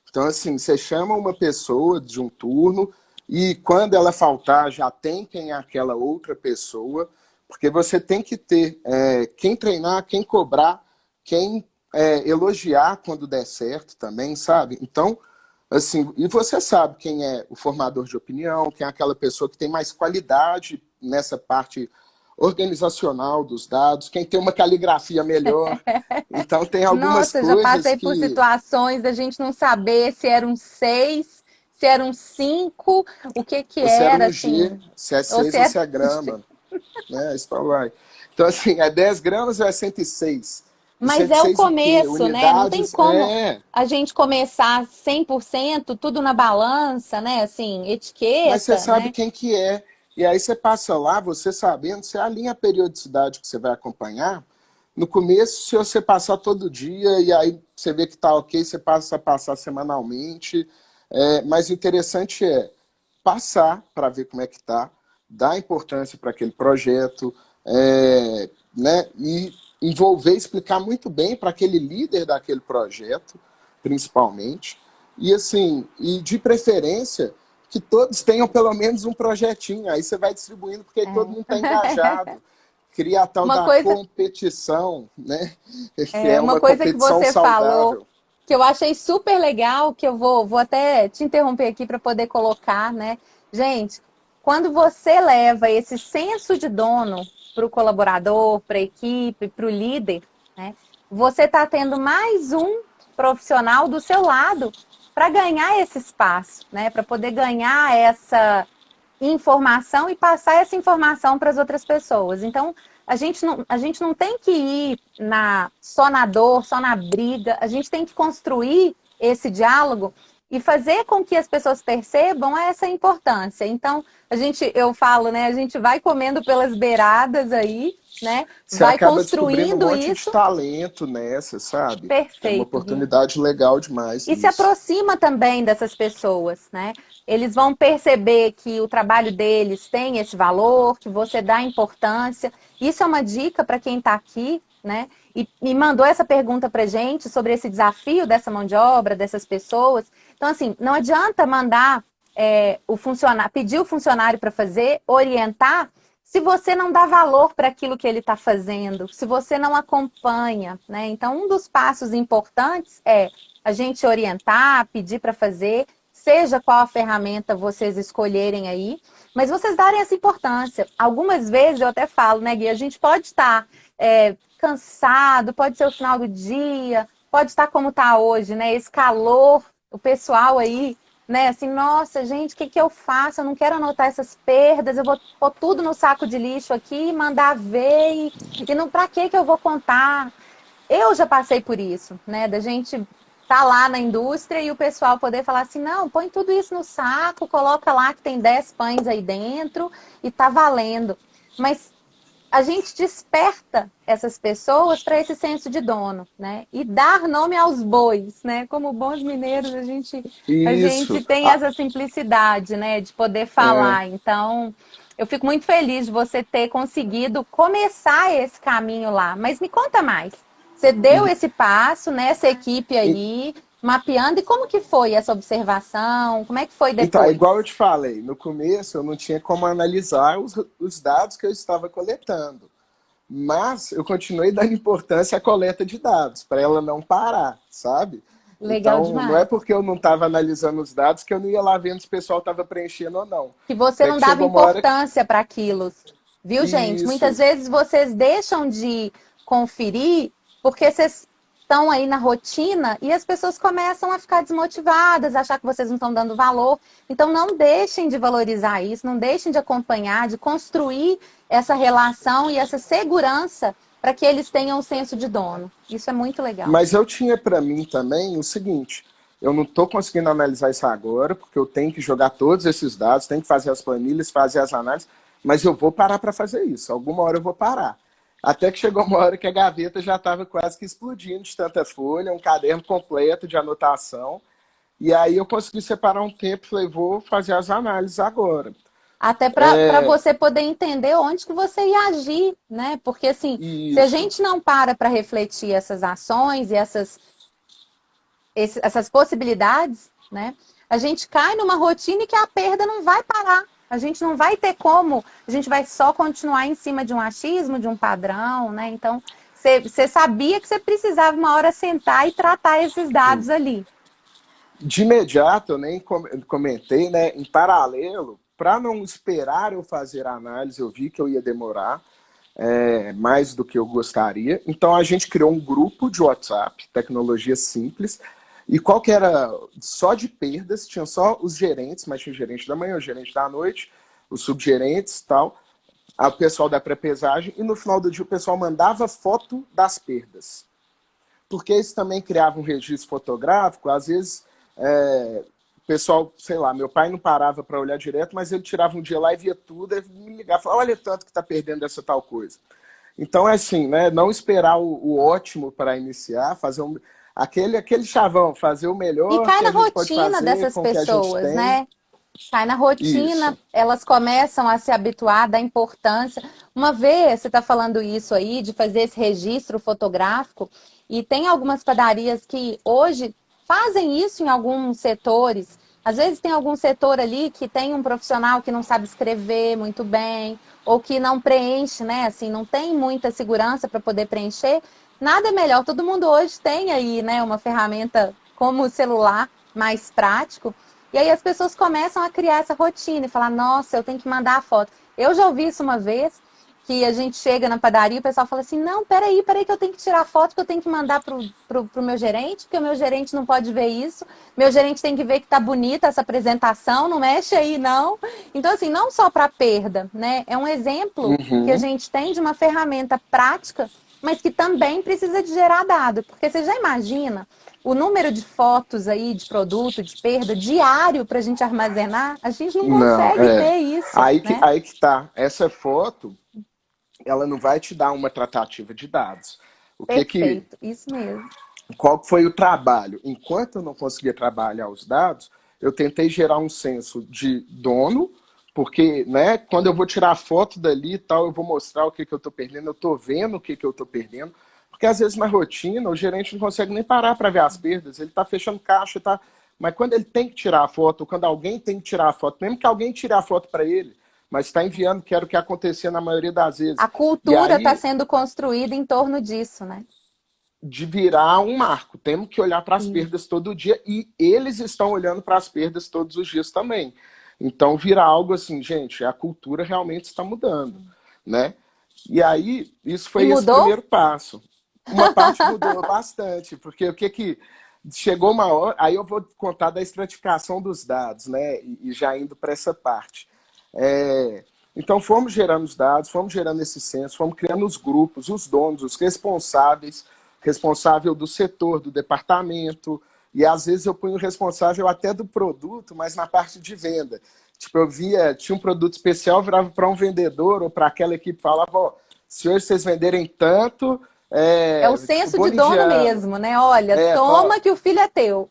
Então, assim, você chama uma pessoa de um turno e quando ela faltar, já tem quem é aquela outra pessoa, porque você tem que ter quem treinar, quem cobrar, quem elogiar quando der certo também, sabe? Então, assim, e você sabe quem é o formador de opinião, quem é aquela pessoa que tem mais qualidade nessa parte organizacional dos dados, quem tem uma caligrafia melhor. Então, tem algumas Nossa, já coisas passei por que situações da gente não saber se era um 6, se era um 5, o que que ou se era era, um G, assim, se é ou 6 se ou era... se é grama, né? Isso vai. Então, assim, é 10 gramas ou é 106? E Mas é o 106 o quê? começo, né? Não tem Unidades? como a gente começar 100%, tudo na balança, né? Assim, Mas você etiqueta, sabe né? quem que é. E aí você passa lá, você sabendo, você alinha a periodicidade que você vai acompanhar. No começo, se você passar todo dia e aí você vê que tá ok, você passa a passar semanalmente. Mas o interessante é passar para ver como é que tá, dar importância para aquele projeto, né? E envolver, explicar muito bem para aquele líder daquele projeto, principalmente. E assim, e de preferência que todos tenham pelo menos um projetinho. Aí você vai distribuindo, porque aí todo mundo está engajado. Cria a tal Uma da coisa, competição, né? Que é uma uma coisa que competição você falou saudável. que eu achei super legal, que eu vou até te interromper aqui para poder colocar, né? Gente, quando você leva esse senso de dono para o colaborador, para a equipe, para o líder, né? Você está tendo mais um profissional do seu lado para ganhar esse espaço, né? Para poder ganhar essa informação e passar essa informação para as outras pessoas. Então, a gente não tem que ir só na dor, só na briga, a gente tem que construir esse diálogo e fazer com que as pessoas percebam essa importância. Então, eu falo, né, a gente vai comendo pelas beiradas aí, né, Você vai acaba descobrindo um construindo monte de isso, talento nessa, sabe? É uma perfeito, Gui. oportunidade legal demais E se nisso. aproxima também dessas pessoas, né? Eles vão perceber que o trabalho deles tem esse valor, que você dá importância. Isso é uma dica para quem está aqui, né? E mandou essa pergunta para gente sobre esse desafio dessa mão de obra, dessas pessoas. Então, assim, não adianta mandar o funcionário, pedir o funcionário para fazer, orientar, se você não dá valor para aquilo que ele está fazendo, se você não acompanha, né? Então, um dos passos importantes é a gente orientar, pedir para fazer, seja qual a ferramenta vocês escolherem aí, mas vocês darem essa importância. Algumas vezes eu até falo, né, Gui, a gente pode estar cansado, pode ser o final do dia, pode estar como está hoje, né? Esse calor, o pessoal aí, né? Assim, nossa, gente, o que que eu faço? Eu não quero anotar essas perdas, eu vou pôr tudo no saco de lixo aqui, mandar ver e não para que eu vou contar? Eu já passei por isso, né? Da gente tá lá na indústria e o pessoal poder falar assim, não, põe tudo isso no saco, coloca lá que tem 10 pães aí dentro e tá valendo. Mas a gente desperta essas pessoas para esse senso de dono, né? E dar nome aos bois, né? Como bons mineiros, a gente Isso. tem essa simplicidade, né? De poder É, falar. Então, eu fico muito feliz de você ter conseguido começar esse caminho lá. Mas me conta mais. Você deu esse passo nessa equipe e- aí, mapeando, e como que foi essa observação? Como é que foi então, é depois? igual eu te falei, no começo eu não tinha como analisar os dados que eu estava coletando. Mas eu continuei dando importância à coleta de dados, para ela não parar, sabe? Legal Então, não é demais. porque eu não estava analisando os dados que eu não ia lá vendo se o pessoal estava preenchendo ou não. Que você Até não que dava chegou uma hora que. importância para aquilo. Viu, gente? Muitas Isso. vezes vocês deixam de conferir porque vocês estão aí na rotina e as pessoas começam a ficar desmotivadas, achar que vocês não estão dando valor. Então, não deixem de valorizar isso, não deixem de acompanhar, de construir essa relação e essa segurança para que eles tenham o senso de dono. Isso é muito legal. Mas eu tinha para mim também o seguinte: eu não estou conseguindo analisar isso agora, porque eu tenho que jogar todos esses dados, tenho que fazer as planilhas, fazer as análises, mas eu vou parar para fazer isso. Alguma hora eu vou parar. Até que chegou uma hora que a gaveta já estava quase que explodindo de tanta folha, um caderno completo de anotação. E aí eu consegui separar um tempo e falei, vou fazer as análises agora. Até para você poder entender onde que você ia agir, né? Porque assim, se a Isso. gente não para refletir essas ações e essas possibilidades, né? A gente cai numa rotina e que a perda não vai parar. A gente não vai ter como, a gente vai só continuar em cima de um achismo, de um padrão, né? Então, você sabia que você precisava uma hora sentar e tratar esses dados ali. De imediato, eu nem comentei, né? Em paralelo, para não esperar eu fazer a análise, eu vi que eu ia demorar mais do que eu gostaria. Então a gente criou um grupo de WhatsApp, tecnologia simples, e qual que era só de perdas, tinha só os gerentes, mas tinha o gerente da manhã, o gerente da noite, os subgerentes e tal, o pessoal da pré-pesagem, e no final do dia o pessoal mandava foto das perdas. Porque isso também criava um registro fotográfico, às vezes o pessoal, sei lá, meu pai não parava para olhar direto, mas ele tirava um dia lá e via tudo, e me ligava e falava, olha tanto que está perdendo essa tal coisa. Então é assim, né? Não esperar o ótimo para iniciar, fazer aquele chavão, fazer o E melhor cai que na a gente pode rotina fazer dessas com o que a gente pessoas, tem. né? Cai na rotina, Isso. elas começam a se habituar da importância. Uma vez você está falando isso aí, de fazer esse registro fotográfico, e tem algumas padarias que hoje fazem isso em alguns setores. Às vezes tem algum setor ali que tem um profissional que não sabe escrever muito bem, ou que não preenche, né? Assim, não tem muita segurança para poder preencher. Nada melhor. Todo mundo hoje tem aí, né, uma ferramenta como o celular mais prático. E aí as pessoas começam a criar essa rotina e falar, nossa, eu tenho que mandar a foto. Eu já ouvi isso uma vez, que a gente chega na padaria e o pessoal fala assim, não, peraí que eu tenho que tirar foto, que eu tenho que mandar pro meu gerente, porque o meu gerente não pode ver isso, meu gerente tem que ver que tá bonita essa apresentação, não mexe aí, não. Então, assim, não só para perda, né? É um exemplo que a Uhum. gente tem de uma ferramenta prática, mas que também precisa de gerar dado, porque você já imagina o número de fotos aí de produto, de perda, diário para a gente armazenar, a gente não Não, consegue ter isso, né? aí que tá. Essa foto, ela não vai te dar uma tratativa de dados. O que que Perfeito, isso mesmo. Qual foi o trabalho? Enquanto eu não conseguia trabalhar os dados, eu tentei gerar um senso de dono, porque, né, quando eu vou tirar a foto dali e tal, eu vou mostrar o que, que eu estou perdendo, eu estou vendo o que, que eu estou perdendo, porque às vezes na rotina o gerente não consegue nem parar para ver as perdas, ele está fechando caixa, tá... mas quando ele tem que tirar a foto, ou quando alguém tem que tirar a foto, mesmo que alguém tire a foto para ele, mas está enviando, que era o que acontecia na maioria das vezes. A E cultura está aí sendo construída em torno disso, né? de virar um marco. Temos que olhar para as Sim. perdas todo dia e eles estão olhando para as perdas todos os dias também. Então, virar algo assim, gente, a cultura realmente está mudando, né? E aí, isso E foi esse mudou? primeiro passo. Uma parte mudou bastante, porque o que que chegou uma hora, aí eu vou contar da estratificação dos dados, né? E já indo para essa parte. Então, fomos gerando os dados, fomos gerando esse censo, fomos criando os grupos, os donos, os responsáveis, responsável do setor, do departamento, e às vezes eu punho o responsável até do produto, mas na parte de venda. Tipo, eu via, tinha um produto especial, virava para um vendedor ou para aquela equipe, falava, ó, se hoje vocês venderem tanto, É o tipo, senso de dono bonidiano. mesmo, né? Olha, É, toma que o filho é teu.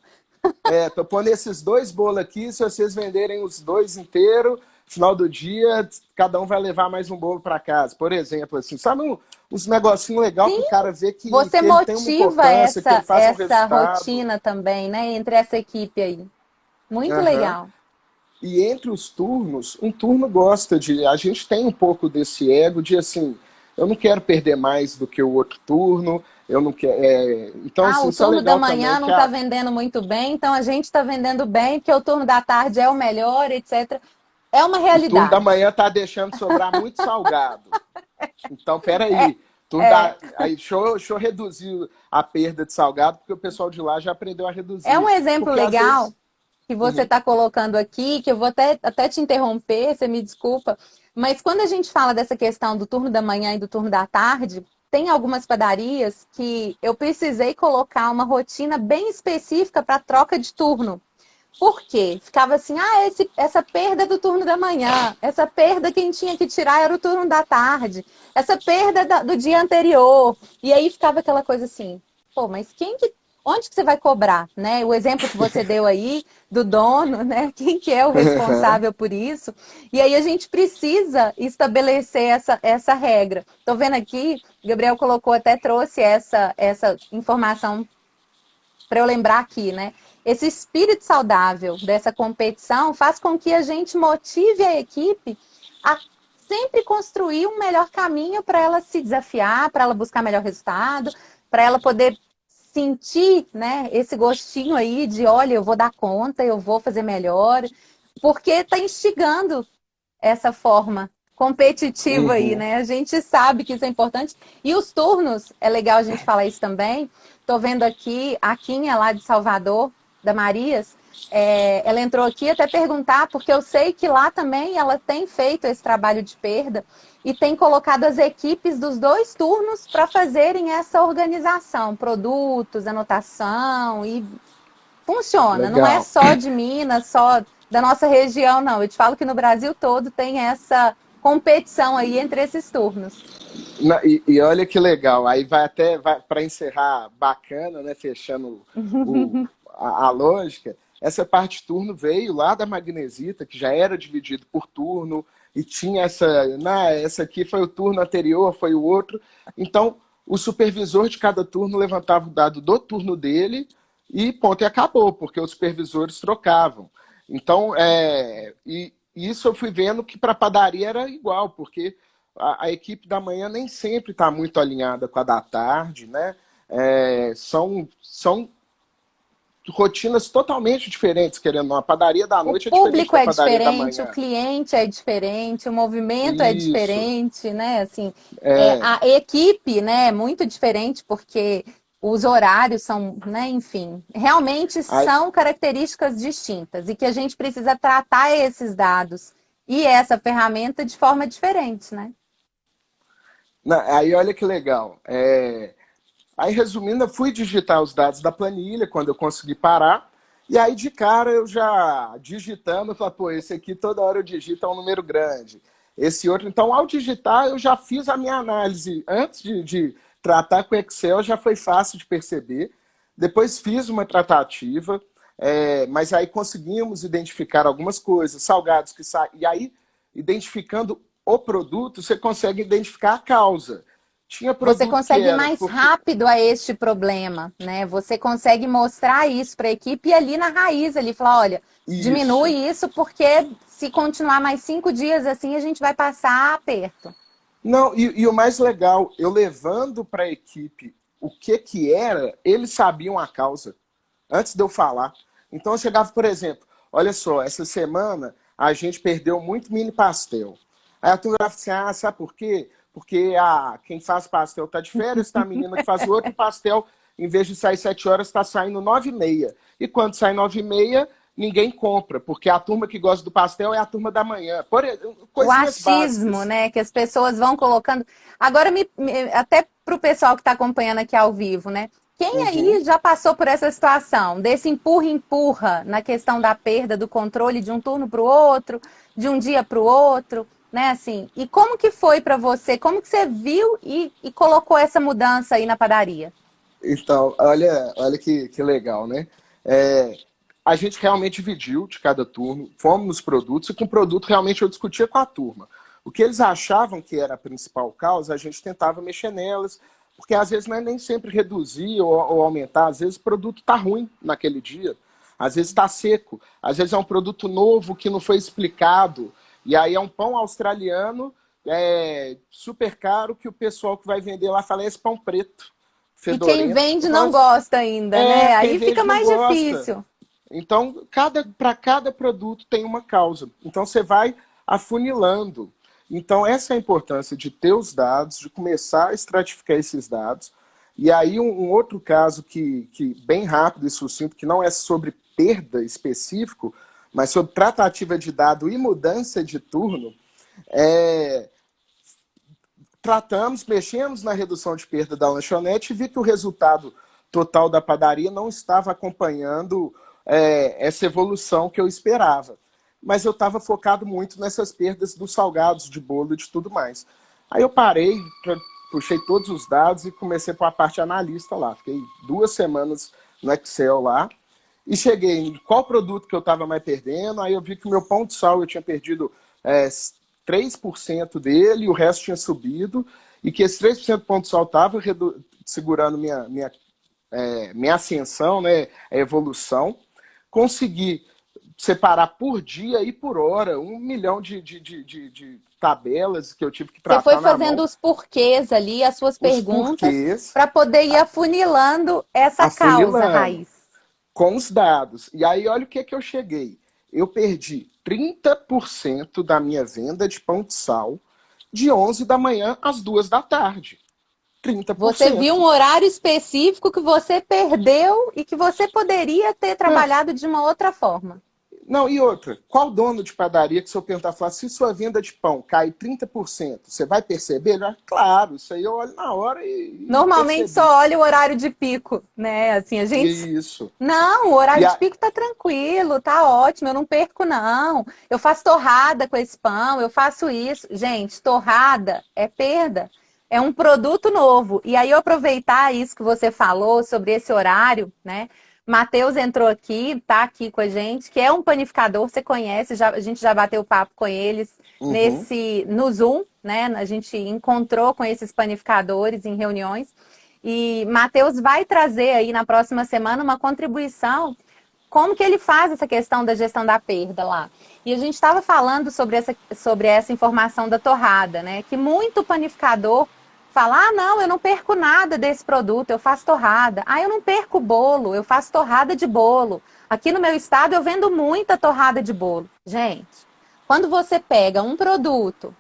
tô pondo esses dois bolos aqui, se vocês venderem os dois inteiros, final do dia, cada um vai levar mais um bolo para casa. Por exemplo, assim, sabe uns negocinhos legal que Sim, o cara vê você que ele tem uma motiva importância, que ele faz um essa resultado. rotina também, né? Entre essa equipe aí. Muito Aham. legal. E entre os turnos, um turno gosta de. A gente tem um pouco desse ego de assim, eu não quero perder mais do que o outro turno, eu não quero. Então, Ah, assim, o isso é turno da legal também, manhã não que está vendendo muito bem, então a gente está vendendo bem, porque o turno da tarde é o melhor, etc. É uma o turno da realidade. manhã tá deixando sobrar muito salgado. Então, peraí. É, Aí, deixa eu reduzir a perda de salgado, porque o pessoal de lá já aprendeu a é um reduzir. exemplo Porque às legal vezes. que você Uhum. está colocando aqui, que eu vou até te interromper, você me desculpa, mas quando a gente fala dessa questão do turno da manhã e do turno da tarde, tem algumas padarias que eu precisei colocar uma rotina bem específica para troca de turno. Por quê? Ficava assim, essa perda do turno da manhã, essa perda quem tinha que tirar era o turno da tarde, essa perda do dia anterior. E aí ficava aquela coisa assim, pô, mas onde que você vai cobrar, né? O exemplo que você deu aí do dono, né? Quem que é o responsável por isso? E aí a gente precisa estabelecer essa regra. Tô vendo aqui, Gabriel colocou, até trouxe essa informação para eu lembrar aqui, né? Esse espírito saudável dessa competição faz com que a gente motive a equipe a sempre construir um melhor caminho para ela se desafiar, para ela buscar melhor resultado, para ela poder sentir, né, esse gostinho aí de, olha, eu vou dar conta, eu vou fazer melhor, porque está instigando essa forma competitiva aí, Uhum. né? A gente sabe que isso é importante. E os turnos, é legal a gente falar isso também. Estou vendo aqui a Quinha lá de Salvador, da Marias, ela entrou aqui até perguntar, porque eu sei que lá também ela tem feito esse trabalho de perda e tem colocado as equipes dos 2 turnos para fazerem essa organização, produtos, anotação, e funciona. Não é Legal. só de Minas, só da nossa região, não. Eu te falo que no Brasil todo tem essa competição aí entre esses turnos. E olha que legal, aí vai para encerrar bacana, né? Fechando a lógica, essa parte de turno veio lá da Magnesita, que já era dividido por turno, e tinha essa aqui foi o turno anterior, foi o outro. Então, o supervisor de cada turno levantava o dado do turno dele e ponto, e acabou, porque os supervisores trocavam. Então, e isso eu fui vendo que para a padaria era igual, porque a equipe da manhã nem sempre está muito alinhada com a da tarde, né? São rotinas totalmente diferentes, querendo ou não. A padaria da O noite é diferente público da é padaria da diferente, o manhã. cliente é diferente, o movimento é Isso. diferente, né? Assim, É, a equipe, né, é muito diferente porque os horários são, né, enfim, realmente aí, são características distintas e que a gente precisa tratar esses dados e essa ferramenta de forma diferente, né? aí olha que legal. Aí, resumindo, eu fui digitar os dados da planilha quando eu consegui parar. E aí, de cara, eu já digitando, eu falei, pô, esse aqui toda hora eu digito é um número grande. Esse outro. Então, ao digitar, eu já fiz a minha análise. Antes de tratar com o Excel, já foi fácil de perceber. Depois fiz uma tratativa, mas aí conseguimos identificar algumas coisas, salgados que saem. E aí, identificando o produto, você consegue identificar a causa. Tinha Você produto que consegue ir era mais porque rápido a este problema, né? Você consegue mostrar isso para a equipe e ali na raiz, ali falar, olha, diminui isso. isso porque se continuar mais 5 dias assim, a gente vai passar aperto. Não, e o mais legal, eu levando para a equipe o que era, eles sabiam a causa, antes de eu falar. Então eu chegava, por exemplo, olha só, essa semana a gente perdeu muito mini pastel. Aí a turma falava assim, sabe por quê? Porque quem faz pastel tá de férias, tá? A menina que faz o outro pastel, em vez de sair 7 horas, está saindo 9h30. E quando sai 9h30, ninguém compra, porque a turma que gosta do pastel é a turma da manhã. O Coisinhas achismo, básicas. né, que as pessoas vão colocando. Agora, até para o pessoal que está acompanhando aqui ao vivo, né? Quem Uhum. aí já passou por essa situação, desse empurra-empurra na questão da perda do controle de um turno para o outro, de um dia para o outro, né? Assim, e como que foi para você? Como que você viu e colocou essa mudança aí na padaria? Então, olha que legal, né? É, a gente realmente dividiu de cada turno, fomos nos produtos, e com o produto realmente eu discutia com a turma. O que eles achavam que era a principal causa, a gente tentava mexer nelas, porque às vezes não é nem sempre reduzir ou aumentar, às vezes o produto está ruim naquele dia, às vezes está seco, às vezes é um produto novo que não foi explicado, e aí é um pão australiano super caro que o pessoal que vai vender lá fala, esse pão preto E quem fedorento. vende Eu falo não assim, gosta ainda, né? quem Aí fica vende não mais gosta. difícil. Então, para cada produto tem uma causa. Então, você vai afunilando. Então, essa é a importância de ter os dados, de começar a estratificar esses dados. E aí, um outro caso que bem rápido e sucinto, que não é sobre perda específico, mas sobre tratativa de dado e mudança de turno, é tratamos, mexemos na redução de perda da lanchonete e vi que o resultado total da padaria não estava acompanhando essa evolução que eu esperava. Mas eu estava focado muito nessas perdas dos salgados, de bolo e de tudo mais. Aí eu parei, puxei todos os dados e comecei por a parte analista lá. Fiquei 2 semanas no Excel lá e cheguei em qual produto que eu estava mais perdendo. Aí eu vi que o meu pão de sal eu tinha perdido 3% dele, e o resto tinha subido, e que esse 3% do pão de sal estava segurando minha ascensão, né, a evolução. Consegui separar por dia e por hora 1 milhão de tabelas que eu tive que Você tratar foi na fazendo mão. os porquês ali, as suas Os perguntas, porquês, para poder ir afunilando essa causa afunilando raiz. com os dados. E aí, olha o que eu cheguei. Eu perdi 30% da minha venda de pão de sal de 11 da manhã às 2 da tarde. Você viu 30%. um horário específico que você perdeu e que você poderia ter Não, trabalhado de uma outra forma. não, e outra, qual dono de padaria que se eu perguntar, falar, se sua venda de pão cai 30%, você vai perceber? Ele vai, claro, isso aí eu olho na hora e Normalmente percebi. só olha o horário de pico, né? Assim, a gente. Isso. Não, o E horário de a, pico tá tranquilo, tá ótimo, eu não perco, não. Eu faço torrada com esse pão, eu faço isso. Gente, torrada é perda. É um produto novo. E aí, eu aproveitar isso que você falou sobre esse horário, né? Matheus entrou aqui, tá aqui com a gente, que é um panificador, você conhece, a gente já bateu papo com eles uhum, no Zoom, né? A gente encontrou com esses panificadores em reuniões. E Matheus vai trazer aí na próxima semana uma contribuição, como que ele faz essa questão da gestão da perda lá. E a gente estava falando sobre essa informação da torrada, né? Que muito panificador fala, ah, não, eu não perco nada desse produto, eu faço torrada. Ah, eu não perco bolo, eu faço torrada de bolo. Aqui no meu estado eu vendo muita torrada de bolo. Gente, quando você pega um produto,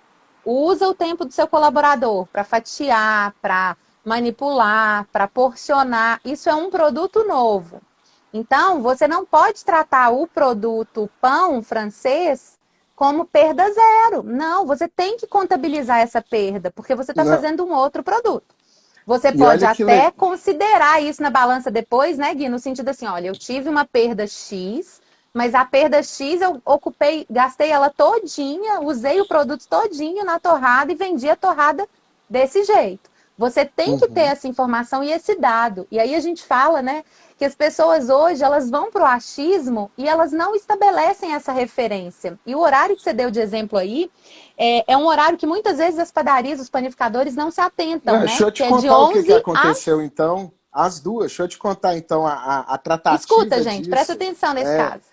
usa o tempo do seu colaborador para fatiar, para manipular, para porcionar, isso é um produto novo. Então, você não pode tratar o produto pão francês como perda zero. Não, você tem que contabilizar essa perda, porque você está não. fazendo um outro produto. Você E pode olha que até considerar isso na balança depois, né, Gui? No sentido assim, olha, eu tive uma perda X, mas a perda X eu ocupei, gastei ela todinha, usei o produto todinho na torrada e vendi a torrada desse jeito. Você tem que ter uhum. essa informação e esse dado. E aí a gente fala, né, que as pessoas hoje, elas vão para o achismo e elas não estabelecem essa referência. E o horário que você deu de exemplo aí, é um horário que muitas vezes as padarias, os panificadores não se atentam, Não, né? deixa eu te Que é de contar o que 11 aconteceu, às... então, as duas. Deixa eu te contar, então, a Escuta, tratativa gente, presta disso. atenção nesse caso.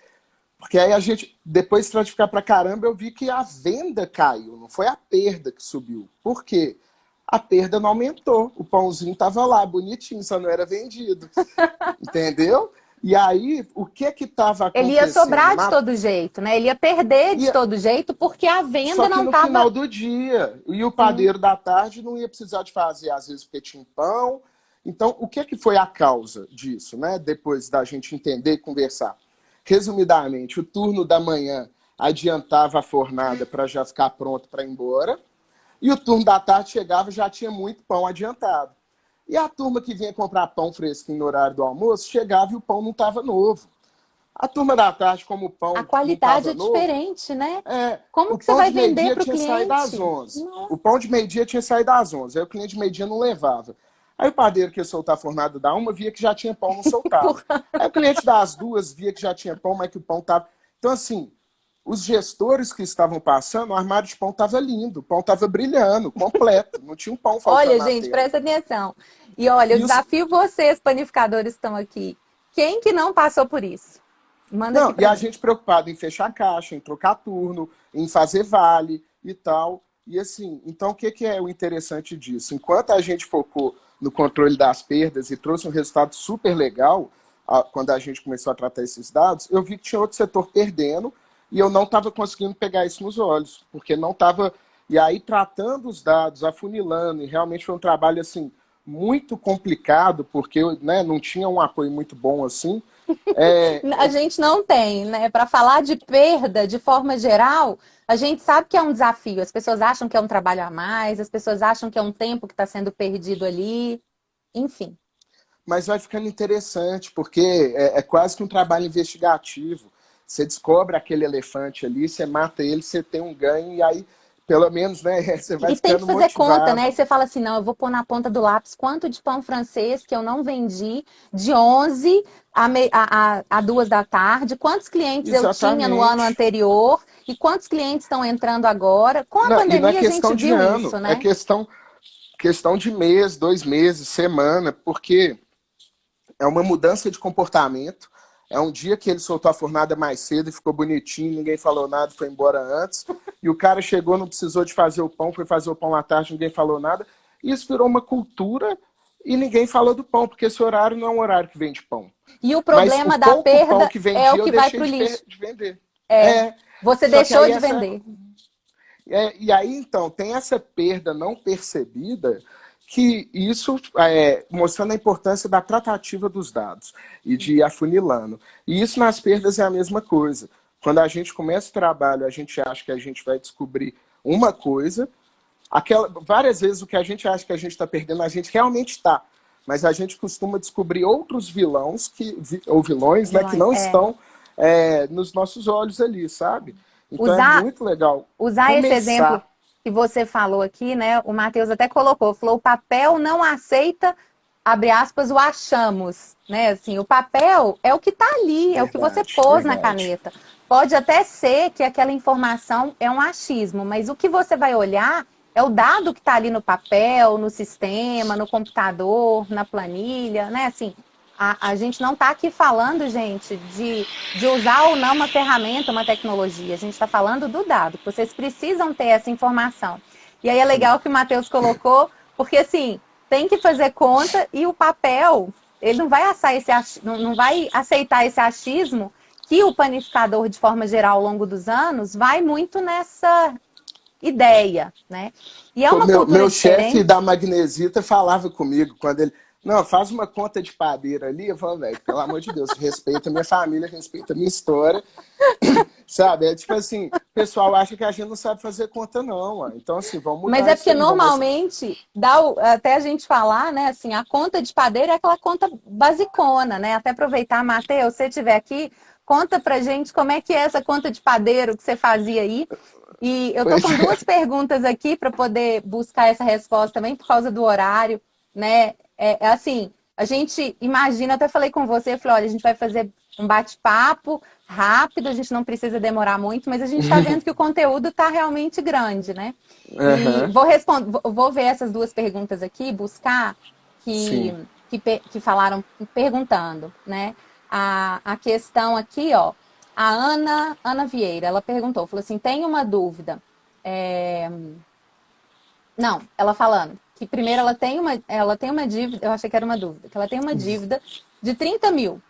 Porque aí a gente, depois de estratificar pra caramba, eu vi que a venda caiu, não foi a perda que subiu. Por quê? A perda não aumentou. O pãozinho estava lá, bonitinho, só não era vendido. Entendeu? E aí, o que estava Ele ia acontecendo? sobrar de todo jeito, né? Ele ia perder de E todo jeito porque a Só venda que não no final estava... do dia, e o Sim. padeiro da tarde não ia precisar de fazer, às vezes, porque tinha um pão. Então, o que foi a causa disso, né? Depois da gente entender e conversar. Resumidamente, o turno da manhã adiantava a fornada para já ficar pronto para ir embora, e o turno da tarde chegava e já tinha muito pão adiantado. E a turma que vinha comprar pão fresquinho no horário do almoço, chegava e o pão não estava novo. A turma da tarde, como o A pão não qualidade estava é novo, diferente, né? é, Como o que você pão vai de vender meio-dia para o tinha saído às cliente? 11. Não. O pão de meio-dia tinha saído às 11. Aí o cliente de meio-dia não levava. Aí o padeiro que ia soltar a fornada da uma via que já tinha pão, não soltava. Aí o cliente das duas via que já tinha pão, mas que o pão estava... Então, assim, os gestores que estavam passando, o armário de pão estava lindo, o pão estava brilhando, completo. Não tinha um pão faltando Olha, na gente, tela. presta atenção. E olha, eu E os... desafio vocês, panificadores que estão aqui. Quem que não passou por isso? Manda aqui Não, e para a mim. gente preocupado em fechar caixa, em trocar turno, em fazer vale e tal. E assim, então o que é o interessante disso? Enquanto a gente focou no controle das perdas e trouxe um resultado super legal, quando a gente começou a tratar esses dados, eu vi que tinha outro setor perdendo e eu não estava conseguindo pegar isso nos olhos, porque não estava... E aí, tratando os dados, afunilando, e realmente foi um trabalho assim muito complicado, porque, né, não tinha um apoio muito bom assim. A gente não tem, né? Para falar de perda de forma geral, a gente sabe que é um desafio. As pessoas acham que é um trabalho a mais, as pessoas acham que é um tempo que está sendo perdido ali, enfim. Mas vai ficando interessante, porque é quase que um trabalho investigativo. Você descobre aquele elefante ali, você mata ele, você tem um ganho, e aí, pelo menos, né, você vai E tem que ficando fazer conta, né? motivado. E você fala assim, não, eu vou pôr na ponta do lápis quanto de pão francês que eu não vendi de 11 a 2 da tarde, quantos clientes eu tinha no ano Exatamente. anterior e quantos clientes estão entrando agora. Com a Não, e não é pandemia a questão gente de viu ano, isso, é né? questão de mês, 2 meses, semana, porque é uma mudança de comportamento. É um dia que ele soltou a fornada mais cedo e ficou bonitinho, ninguém falou nada, foi embora antes. E o cara chegou, não precisou de fazer o pão, foi fazer o pão à tarde, ninguém falou nada. E isso virou uma cultura e ninguém falou do pão, porque esse horário não é um horário que vende pão. E o Mas o problema da pouco pão perda que é o vendia, eu que vai deixei para o lixo. de vender. É, É, você só que deixou aí de vender. e aí, então, tem essa perda não percebida que isso mostrando a importância da tratativa dos dados e de ir afunilando. E isso nas perdas é a mesma coisa. Quando a gente começa o trabalho, a gente acha que a gente vai descobrir uma coisa, várias vezes o que a gente acha que a gente está perdendo, a gente realmente está. Mas a gente costuma descobrir outros ou vilões, né, que Vilões, não é. estão nos nossos olhos ali, sabe? Então é Usar, muito legal usar esse exemplo começar. que você falou aqui, né? O Matheus até colocou, falou, o papel não aceita, abre aspas, o achamos, né? Assim, o papel é o que está ali, é o que você Verdade, pôs na verdade. caneta. Pode até ser que aquela informação é um achismo, mas o que você vai olhar é o dado que está ali no papel, no sistema, no computador, na planilha, né? Assim, a gente não está aqui falando, gente, de usar ou não uma ferramenta, uma tecnologia. A gente está falando do dado. Vocês precisam ter essa informação. E aí é legal que o Matheus colocou, porque assim, tem que fazer conta e o papel, ele não vai, não vai aceitar esse achismo que o panificador, de forma geral, ao longo dos anos, vai muito nessa ideia, né? E é Pô, uma cultura meu chefe da diferente. Magnesita falava comigo quando ele. Não, faz uma conta de padeiro ali. Eu falo, velho, pelo amor de Deus, respeita a minha família, respeita a minha história. Sabe? É tipo assim, o pessoal acha que a gente não sabe fazer conta, não. Ó. Então, assim, vamos Mas mudar é isso porque aí. Vamos... normalmente, até a gente falar, né, assim, a conta de padeiro é aquela conta basicona, né? Até aproveitar, Matheus, se você estiver aqui, conta pra gente como é que é essa conta de padeiro que você fazia aí. E eu tô Pois com duas é. perguntas aqui para poder buscar essa resposta também por causa do horário, né? É assim, a gente imagina, até falei com você, eu falei, olha, a gente vai fazer um bate-papo rápido, a gente não precisa demorar muito, mas a gente está vendo que o conteúdo está realmente grande, né? E Uhum. vou responder, vou ver essas duas perguntas aqui, buscar que, Sim. que falaram perguntando, né? A questão aqui, ó, a Ana Vieira, ela perguntou, falou assim, tem uma dúvida. Não, ela falando que primeiro ela tem uma dívida, eu achei que era uma dúvida, que ela tem uma dívida de 30 mil.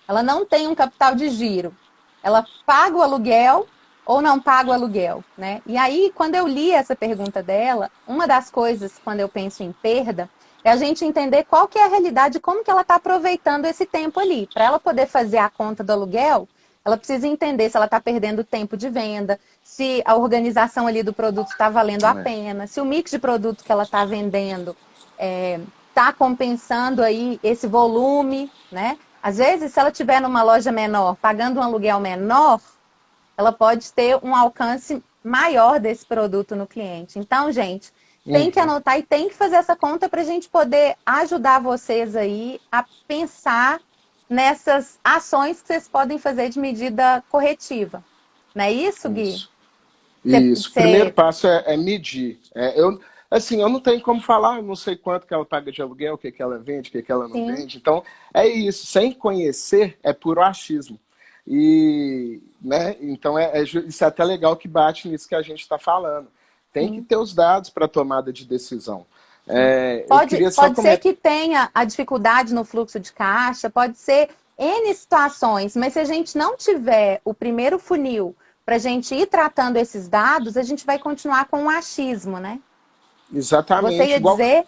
Ela não tem um capital de giro. Ela paga o aluguel ou não paga o aluguel, né? E aí, quando eu li essa pergunta dela, uma das coisas, quando eu penso em perda, é a gente entender qual que é a realidade, como que ela está aproveitando esse tempo ali. Para ela poder fazer a conta do aluguel, ela precisa entender se ela está perdendo tempo de venda, se a organização ali do produto está valendo a É. pena, se o mix de produto que ela está vendendo está compensando aí esse volume, né? Às vezes, se ela tiver numa loja menor, pagando um aluguel menor, ela pode ter um alcance maior desse produto no cliente. Então, gente, tem que Uhum. anotar e tem que fazer essa conta para a gente poder ajudar vocês aí a pensar nessas ações que vocês podem fazer de medida corretiva. Não é isso, Gui? Isso. Isso. O primeiro Você... passo é medir. Assim, eu não tenho como falar, eu não sei quanto que ela paga de aluguel, o que que ela vende, o que que ela não Sim. vende. Então, é isso. Sem conhecer, é puro achismo. E, né, então, isso é até legal que bate nisso que a gente está falando. Tem que Sim. ter os dados para tomada de decisão. Sim. Eu queria só Pode ser comentar. que tenha a dificuldade no fluxo de caixa, pode ser N situações, mas se a gente não tiver o primeiro funil para a gente ir tratando esses dados, a gente vai continuar com o achismo, né? Você Exatamente, ia igual. dizer?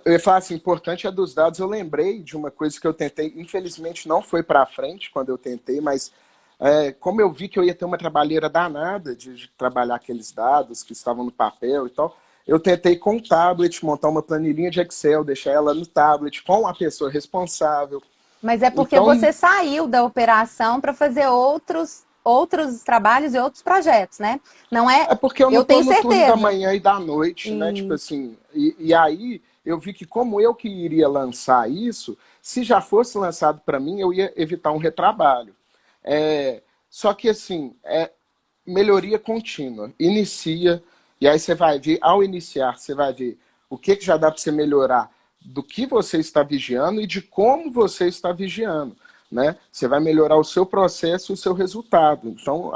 Eu ia falar assim, importante é dos dados. Eu lembrei de uma coisa que eu tentei, infelizmente não foi para frente quando eu tentei, mas como eu vi que eu ia ter uma trabalheira danada de trabalhar aqueles dados que estavam no papel e tal, eu tentei com o tablet montar uma planilhinha de Excel, deixar ela no tablet com a pessoa responsável. Mas é porque Então, você saiu da operação para fazer outros trabalhos e outros projetos, né? Não é. é porque eu não Eu estou tenho no turno da certeza. manhã e da noite, né? Tipo E assim, e aí eu vi que como eu que iria lançar isso, se já fosse lançado para mim, eu ia evitar um retrabalho. Só que assim, melhoria contínua. Inicia, e aí você vai ver, ao iniciar, você vai ver o que já dá para você melhorar do que você está vigiando e de como você está vigiando. Né? Você vai melhorar o seu processo e o seu resultado. Então,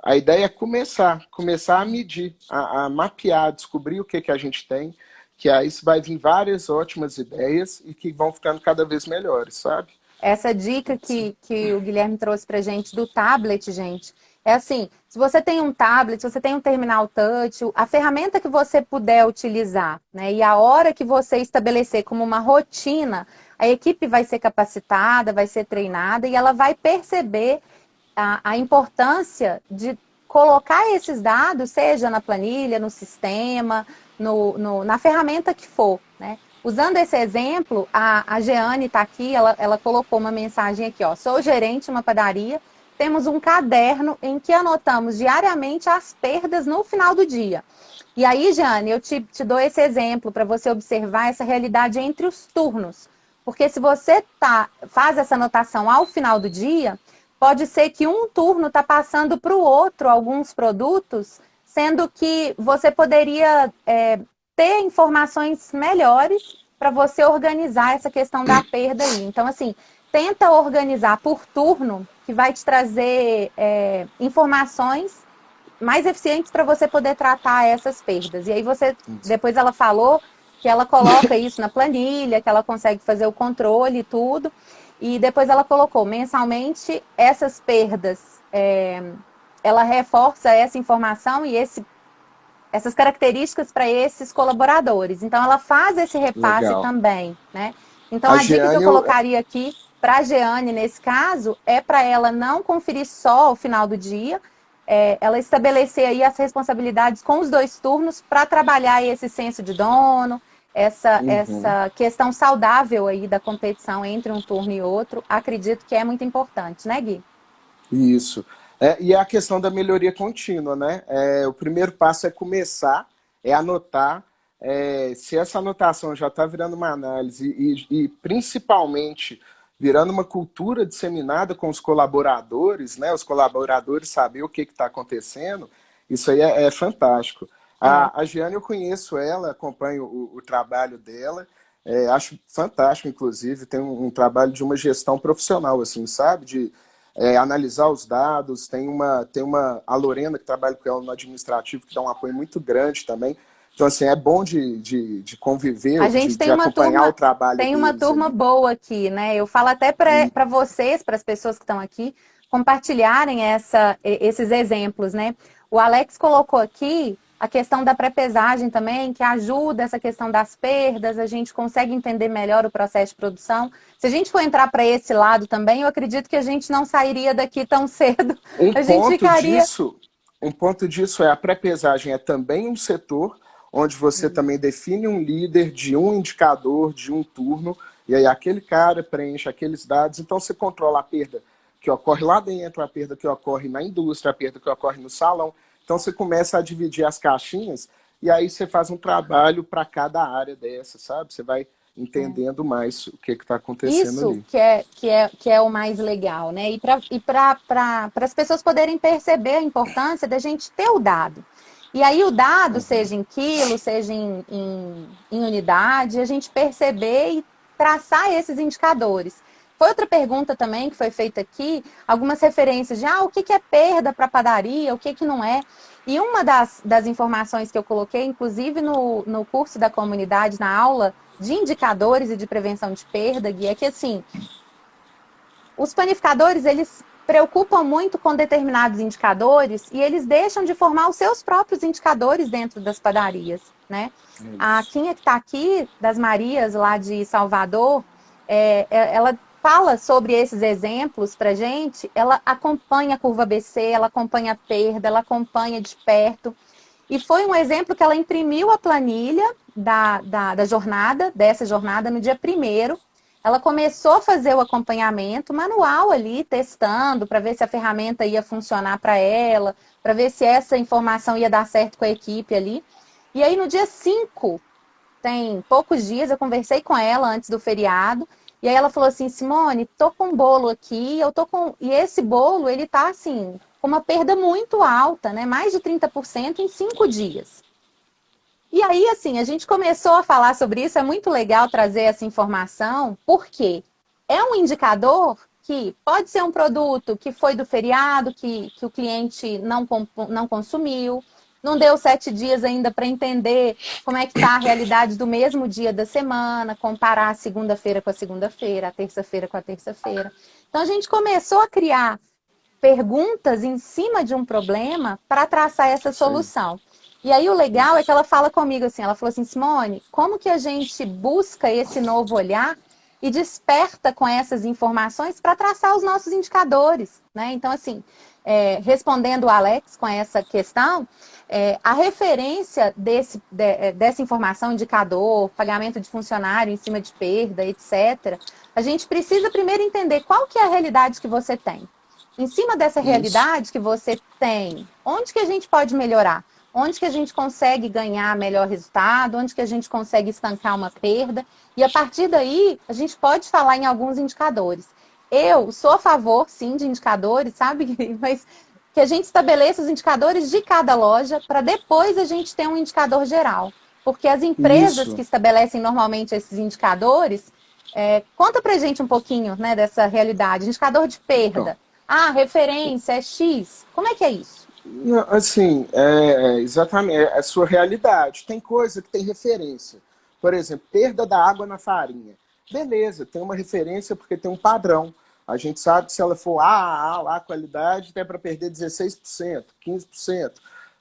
a ideia é começar a medir, a mapear, descobrir o que a gente tem, que aí vai vir várias ótimas ideias e que vão ficando cada vez melhores, sabe? essa dica que o Guilherme trouxe para gente do tablet, gente, é assim: se você tem um tablet, se você tem um terminal touch, a ferramenta que você puder utilizar, né, e a hora que você estabelecer como uma rotina, a equipe vai ser capacitada, vai ser treinada e ela vai perceber a importância de colocar esses dados, seja na planilha, no sistema, na ferramenta que for, né? Usando esse exemplo, a Jeane está aqui, ela colocou uma mensagem aqui, ó. Sou gerente de uma padaria, temos um caderno em que anotamos diariamente as perdas no final do dia. E aí, Jeane, eu te dou esse exemplo para você observar essa realidade entre os turnos. Porque se você faz essa anotação ao final do dia, pode ser que um turno está passando para o outro alguns produtos, sendo que você poderia ter informações melhores para você organizar essa questão da perda aí. Então, assim, tenta organizar por turno, que vai te trazer informações mais eficientes para você poder tratar essas perdas. E aí depois ela falou que ela coloca isso na planilha, que ela consegue fazer o controle e tudo. E depois ela colocou, mensalmente, essas perdas, ela reforça essa informação e essas características para esses colaboradores. Então, ela faz esse repasse Legal. também, né? Então, A a dica que eu Jeane, colocaria aqui para a Jeane, nesse caso, é para ela não conferir só ao final do dia, ela estabelecer aí as responsabilidades com os dois turnos para trabalhar esse senso de dono, essa questão saudável aí da competição entre um turno e outro. Acredito que é muito importante, né, Gui? isso. E a questão da melhoria contínua, né? O primeiro passo é começar, é anotar. Se essa anotação já está virando uma análise e principalmente virando uma cultura disseminada com os colaboradores, né? Os colaboradores saber o que está acontecendo, isso aí é fantástico. A Giane, eu conheço ela, acompanho o trabalho dela, acho fantástico, inclusive, tem um trabalho de uma gestão profissional, assim, sabe? De analisar os dados, a Lorena que trabalha com ela no administrativo, que dá um apoio muito grande também. Então, assim, é bom de conviver, A gente de acompanhar o trabalho tem uma deles turma ali. boa aqui, né? Eu falo até para vocês, para as pessoas que estão aqui, compartilharem esses exemplos, né? O Alex colocou aqui a questão da pré-pesagem também, que ajuda essa questão das perdas, a gente consegue entender melhor o processo de produção. Se a gente for entrar para esse lado também, eu acredito que a gente não sairia daqui tão cedo. Um A gente ponto ficaria. disso, um ponto disso é a pré-pesagem é também um setor onde você também define um líder de um indicador, de um turno, e aí aquele cara preenche aqueles dados, então você controla a perda que ocorre lá dentro, a perda que ocorre na indústria, a perda que ocorre no salão. Então você começa a dividir as caixinhas e aí você faz um trabalho para cada área dessa, sabe? Você vai entendendo mais o que está acontecendo Isso ali. que é o mais legal, né? E para as pessoas poderem perceber a importância da gente ter o dado. E aí o dado, seja em quilo, seja em unidade, a gente perceber e traçar esses indicadores. Foi outra pergunta também que foi feita aqui, algumas referências de o que é perda para padaria, o que não é. E uma das informações que eu coloquei, inclusive no curso da comunidade, na aula de indicadores e de prevenção de perda, Gui, é que assim, os panificadores, eles preocupam muito com determinados indicadores e eles deixam de formar os seus próprios indicadores dentro das padarias. né? A Isso. Quinha que está aqui, das Marias, lá de Salvador, ela fala sobre esses exemplos para gente, ela acompanha a curva BC, ela acompanha a perda, ela acompanha de perto. E foi um exemplo que ela imprimiu a planilha da jornada, dessa jornada, no dia 1º. Ela começou a fazer o acompanhamento manual ali, testando, para ver se a ferramenta ia funcionar para ela, para ver se essa informação ia dar certo com a equipe ali. E aí, no dia 5, tem poucos dias, eu conversei com ela antes do feriado, e aí ela falou assim, Simone, tô com um bolo aqui, e esse bolo, ele tá assim, com uma perda muito alta, né? Mais de 30% em 5 dias. E aí, assim, a gente começou a falar sobre isso, é muito legal trazer essa informação, porque é um indicador que pode ser um produto que foi do feriado, que o cliente não consumiu, não deu 7 dias ainda para entender como é que está a realidade do mesmo dia da semana, comparar a segunda-feira com a segunda-feira, a terça-feira com a terça-feira. Então, a gente começou a criar perguntas em cima de um problema para traçar essa Sim. solução. E aí o legal é que Isso. ela fala comigo assim, ela falou assim, Simone, como que a gente busca esse novo olhar e desperta com essas informações para traçar os nossos indicadores, né? Então, assim, respondendo o Alex com essa questão, a referência dessa informação, indicador, pagamento de funcionário em cima de perda, etc., a gente precisa primeiro entender qual que é a realidade que você tem. Em cima dessa Isso. realidade que você tem, onde que a gente pode melhorar? Onde que a gente consegue ganhar melhor resultado? Onde que a gente consegue estancar uma perda? E a partir daí, a gente pode falar em alguns indicadores. Eu sou a favor, sim, de indicadores, sabe? Mas que a gente estabeleça os indicadores de cada loja para depois a gente ter um indicador geral. Porque as empresas que Isso. estabelecem normalmente esses indicadores, conta pra gente um pouquinho, né, dessa realidade. Indicador de Então, perda. Ah, referência é X. Como é que é isso? não, assim, exatamente, é a sua realidade. Tem coisa que tem referência. Por exemplo, perda da água na farinha. Beleza, tem uma referência porque tem um padrão. A gente sabe que se ela for A, qualidade, tem para perder 16%, 15%.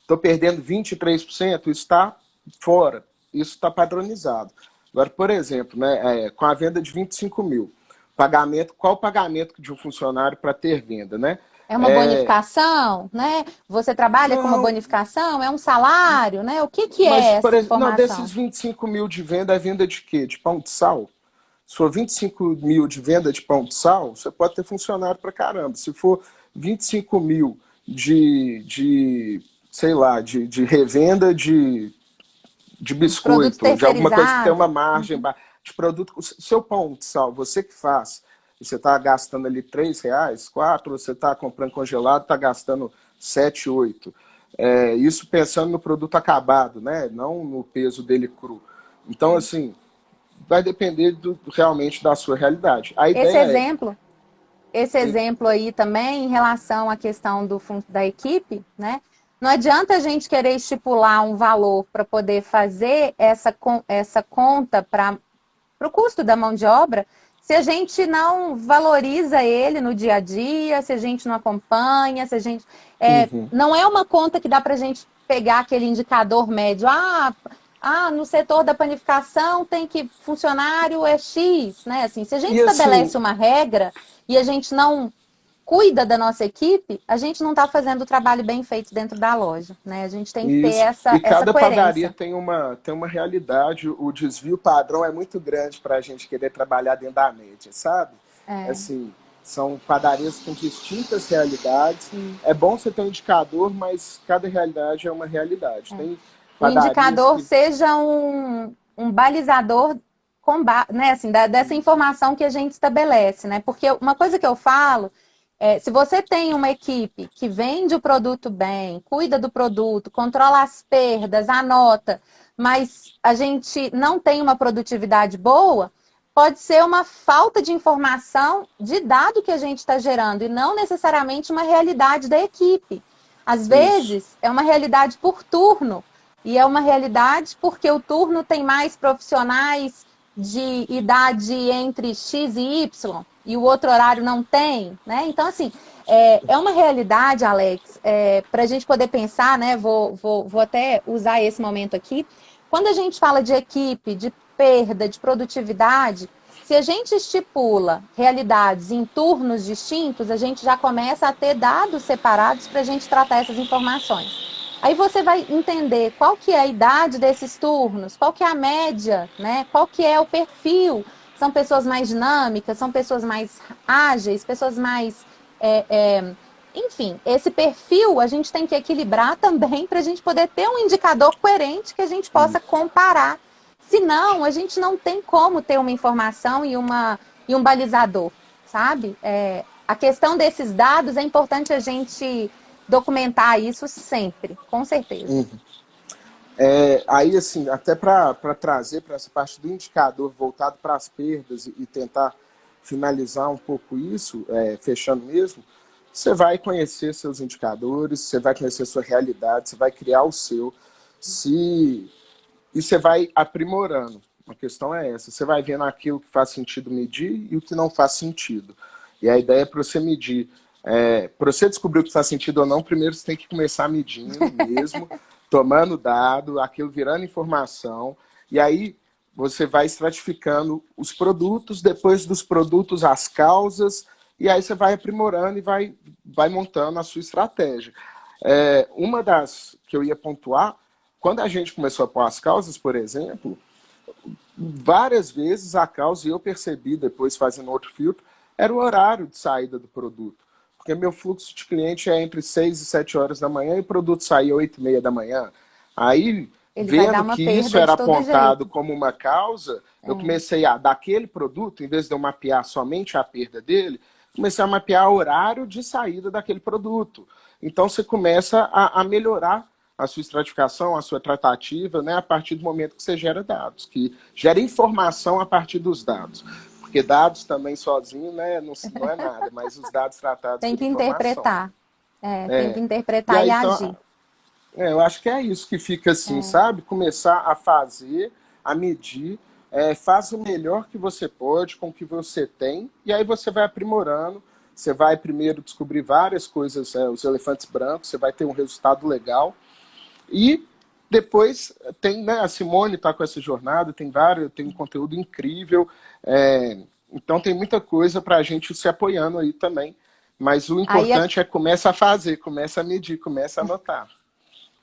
Estou perdendo 23%, isso está fora. Isso está padronizado. Agora, por exemplo, né, com a venda de 25 mil, qual o pagamento de um funcionário para ter venda, né? É uma É, bonificação, né? Você trabalha com uma não, bonificação? É um salário, né? O que que é mas, por essa exemplo, não, desses informação? 25 mil de venda, é venda de quê? De pão de sal? Se for 25 mil de venda de pão de sal, você pode ter funcionário pra caramba. Se for 25 mil sei lá, de revenda de De produtos biscoito, de alguma coisa que tem uma terceirizados? margem de produto. Seu pão de sal, você que faz, e você está gastando ali R$ 3, 4, você está comprando congelado, está gastando 7, 8. Isso pensando no produto acabado, né? Não no peso dele cru. Então, assim, vai depender realmente da sua realidade. A Esse ideia é. exemplo, esse exemplo aí também em relação à questão da equipe, né? Não adianta a gente querer estipular um valor para poder fazer essa conta para o custo da mão de obra, se a gente não valoriza ele no dia a dia, se a gente não acompanha, se a gente. Uhum. Não é uma conta que dá para a gente pegar aquele indicador médio. No setor da panificação tem que funcionário é X, né? Assim, se a gente E assim, estabelece uma regra e a gente não cuida da nossa equipe, a gente não está fazendo o trabalho bem feito dentro da loja, né? A gente tem que ter isso. essa, E essa cada padaria coerência. tem uma realidade. O desvio padrão é muito grande para a gente querer trabalhar dentro da média, sabe? É, Assim, são padarias com distintas realidades. isso. É bom você ter um indicador, mas cada realidade é uma realidade. Tem O padarias indicador que. seja um balizador né, assim, dessa informação que a gente estabelece, né? Porque uma coisa que eu falo se você tem uma equipe que vende o produto bem, cuida do produto, controla as perdas, anota, mas a gente não tem uma produtividade boa, pode ser uma falta de informação de dado que a gente está gerando e não necessariamente uma realidade da equipe. Às Isso. vezes, é uma realidade por turno. E é uma realidade porque o turno tem mais profissionais de idade entre X e Y, e o outro horário não tem, né? Então, assim, é uma realidade, Alex, para a gente poder pensar, né? Vou até usar esse momento aqui, Quando a gente fala de equipe, de perda, de produtividade, se a gente estipula realidades em turnos distintos, a gente já começa a ter dados separados para a gente tratar essas informações. Aí você vai entender qual que é a idade desses turnos, qual que é a média, né? Qual que é o perfil. São pessoas mais dinâmicas, são pessoas mais ágeis, pessoas mais... Enfim, esse perfil a gente tem que equilibrar também para a gente poder ter um indicador coerente que a gente possa comparar. Senão, a gente não tem como ter uma informação e um balizador, sabe? A questão desses dados é importante a gente documentar isso sempre, com certeza. Aí, assim, até para trazer para essa parte do indicador voltado para as perdas e tentar finalizar um pouco isso, fechando mesmo, você vai conhecer seus indicadores, você vai conhecer sua realidade, você vai criar o seu, e você vai aprimorando. A questão é essa, você vai vendo aquilo que faz sentido medir e o que não faz sentido. E a ideia é para você medir. Para você descobrir o que faz sentido ou não, primeiro você tem que começar medindo mesmo, tomando dado, aquilo virando informação, e aí você vai estratificando os produtos, depois dos produtos as causas, e aí você vai aprimorando e vai montando a sua estratégia. Uma das que eu ia pontuar, quando a gente começou a pôr as causas, por exemplo, várias vezes a causa, e eu percebi depois fazendo outro filtro, era o horário de saída do produto. Porque meu fluxo de cliente é entre 6 e 7 horas da manhã e o produto saía 8 e meia da manhã. Aí, vendo que isso era apontado como uma causa, eu comecei daquele produto, em vez de eu mapear somente a perda dele, comecei a mapear o horário de saída daquele produto. Então, você começa a melhorar a sua estratificação, a sua tratativa, né, a partir do momento que você gera dados, que gera informação a partir dos dados. Porque dados também sozinho, né, não é nada, mas os dados tratados tem que informação. Interpretar. Tem que interpretar e aí, agir. Eu acho que é isso que fica assim, sabe? Começar a fazer, a medir, faz o melhor que você pode com o que você tem, e aí você vai aprimorando. Você vai primeiro descobrir várias coisas, os elefantes brancos, você vai ter um resultado legal. E depois tem, né, a Simone está com essa jornada, tem um conteúdo incrível, então tem muita coisa para a gente se apoiando aí também. Mas o importante é começa a fazer, começa a medir, começa a anotar.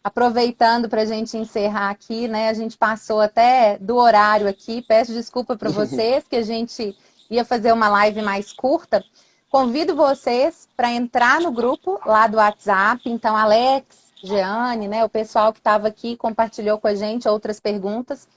Aproveitando para a gente encerrar aqui, né? A gente passou até do horário aqui, peço desculpa para vocês, que a gente ia fazer uma live mais curta. Convido vocês para entrar no grupo lá do WhatsApp, então Alex, Jeane, né, o pessoal que estava aqui compartilhou com a gente outras perguntas.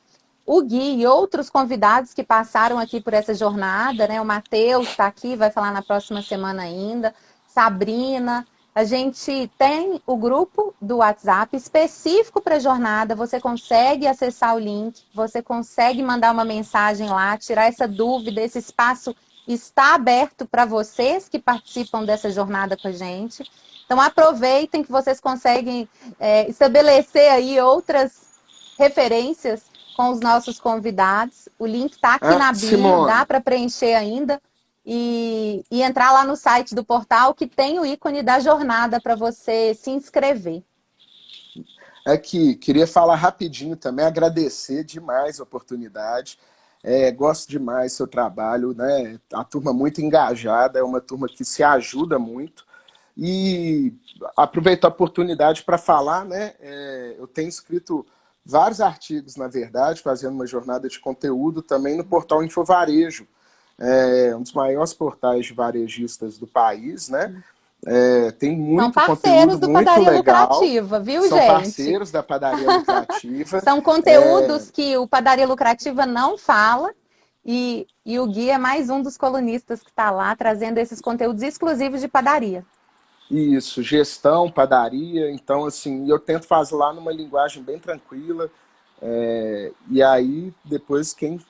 O Gui e outros convidados que passaram aqui por essa jornada, né? O Matheus está aqui, vai falar na próxima semana ainda. Sabrina. A gente tem o grupo do WhatsApp específico para a jornada. Você consegue acessar o link, você consegue mandar uma mensagem lá, tirar essa dúvida. Esse espaço está aberto para vocês que participam dessa jornada com a gente. Então, aproveitem que vocês conseguem estabelecer aí outras referências com os nossos convidados. O link está aqui na bio, Simone, dá para preencher ainda. E entrar lá no site do portal que tem o ícone da jornada para você se inscrever. Aqui, queria falar rapidinho também, agradecer demais a oportunidade. Gosto demais do seu trabalho, né? A turma muito engajada, é uma turma que se ajuda muito. E aproveito a oportunidade para falar, né? Eu tenho escrito vários artigos, na verdade, fazendo uma jornada de conteúdo também no portal Infovarejo. Um dos maiores portais de varejistas do país, né? Tem muito conteúdo do muito Padaria legal. Lucrativa, viu, São gente? parceiros da Padaria Lucrativa. São conteúdos que o Padaria Lucrativa não fala, e o Gui é mais um dos colunistas que está lá trazendo esses conteúdos exclusivos de padaria. Isso, gestão, padaria. Então, assim, eu tento fazer lá numa linguagem bem tranquila. E aí, depois, quem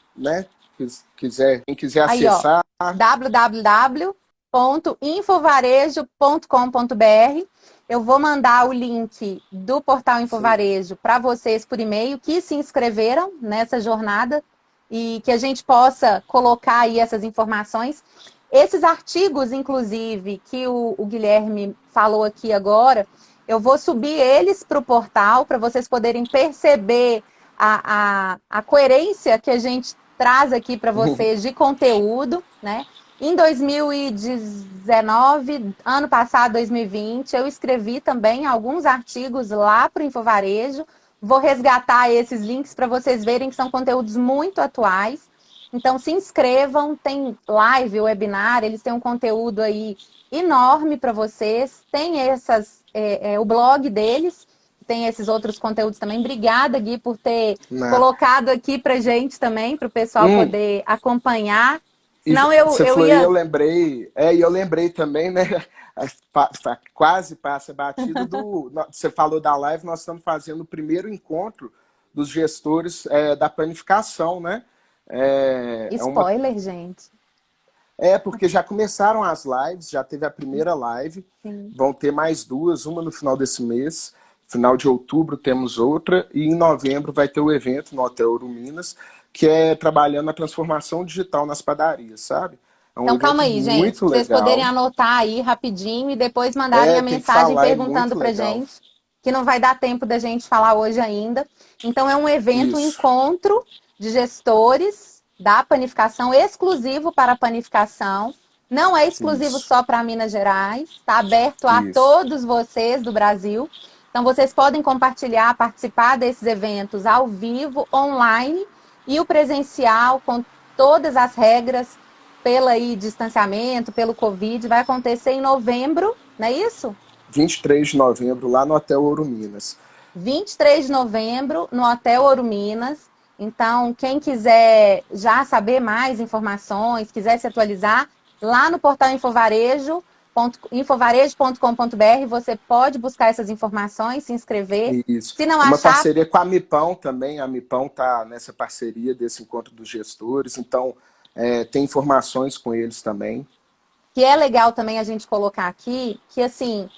quiser aí, acessar... www.infovarejo.com.br. Eu vou mandar o link do portal Infovarejo para vocês por e-mail que se inscreveram nessa jornada e que a gente possa colocar aí essas informações. Esses artigos, inclusive, que o Guilherme falou aqui agora, eu vou subir eles para o portal para vocês poderem perceber a coerência que a gente traz aqui para vocês de conteúdo, né? Em 2019, ano passado, 2020, eu escrevi também alguns artigos lá para o Infovarejo. Vou resgatar esses links para vocês verem que são conteúdos muito atuais. Então, se inscrevam, tem live, webinar, eles têm um conteúdo aí enorme para vocês. Tem o blog deles, tem esses outros conteúdos também. Obrigada, Gui, por ter Né? colocado aqui para gente também, para o pessoal Hum, poder acompanhar. e Senão você eu falou, e ia. eu lembrei também, né? Quase passa batido Você falou da live, nós estamos fazendo o primeiro encontro dos gestores da planificação, né? Spoiler, gente. Porque já começaram as lives, já teve a primeira live, Sim. vão ter mais duas, uma no final desse mês, final de outubro temos outra, e em novembro vai ter o evento no Hotel Ouro Minas, que é trabalhando a transformação digital nas padarias, sabe? É um Então, calma evento aí, gente, muito para vocês poderem legal. anotar aí rapidinho e depois mandarem a Tem que mensagem falar, é perguntando muito para legal. gente, que não vai dar tempo da gente falar hoje ainda. Então, é um evento, um Isso, encontro de gestores da panificação, exclusivo para a panificação. Não é exclusivo isso, só para Minas Gerais, está aberto a isso. todos vocês do Brasil. Então, vocês podem compartilhar, participar desses eventos ao vivo, online, e o presencial, com todas as regras pelo aí, distanciamento, pelo Covid, vai acontecer em novembro, não é isso? 23 de novembro, lá no Hotel Ouro Minas. 23 de novembro, no Hotel Ouro Minas. Então, quem quiser já saber mais informações, quiser se atualizar, lá no portal infovarejo.com.br, você pode buscar essas informações, se inscrever. Isso. Se não É uma achar, parceria com a Mipão também. A Mipão está nessa parceria desse encontro dos gestores, então tem informações com eles também. que é legal também a gente colocar aqui, que assim,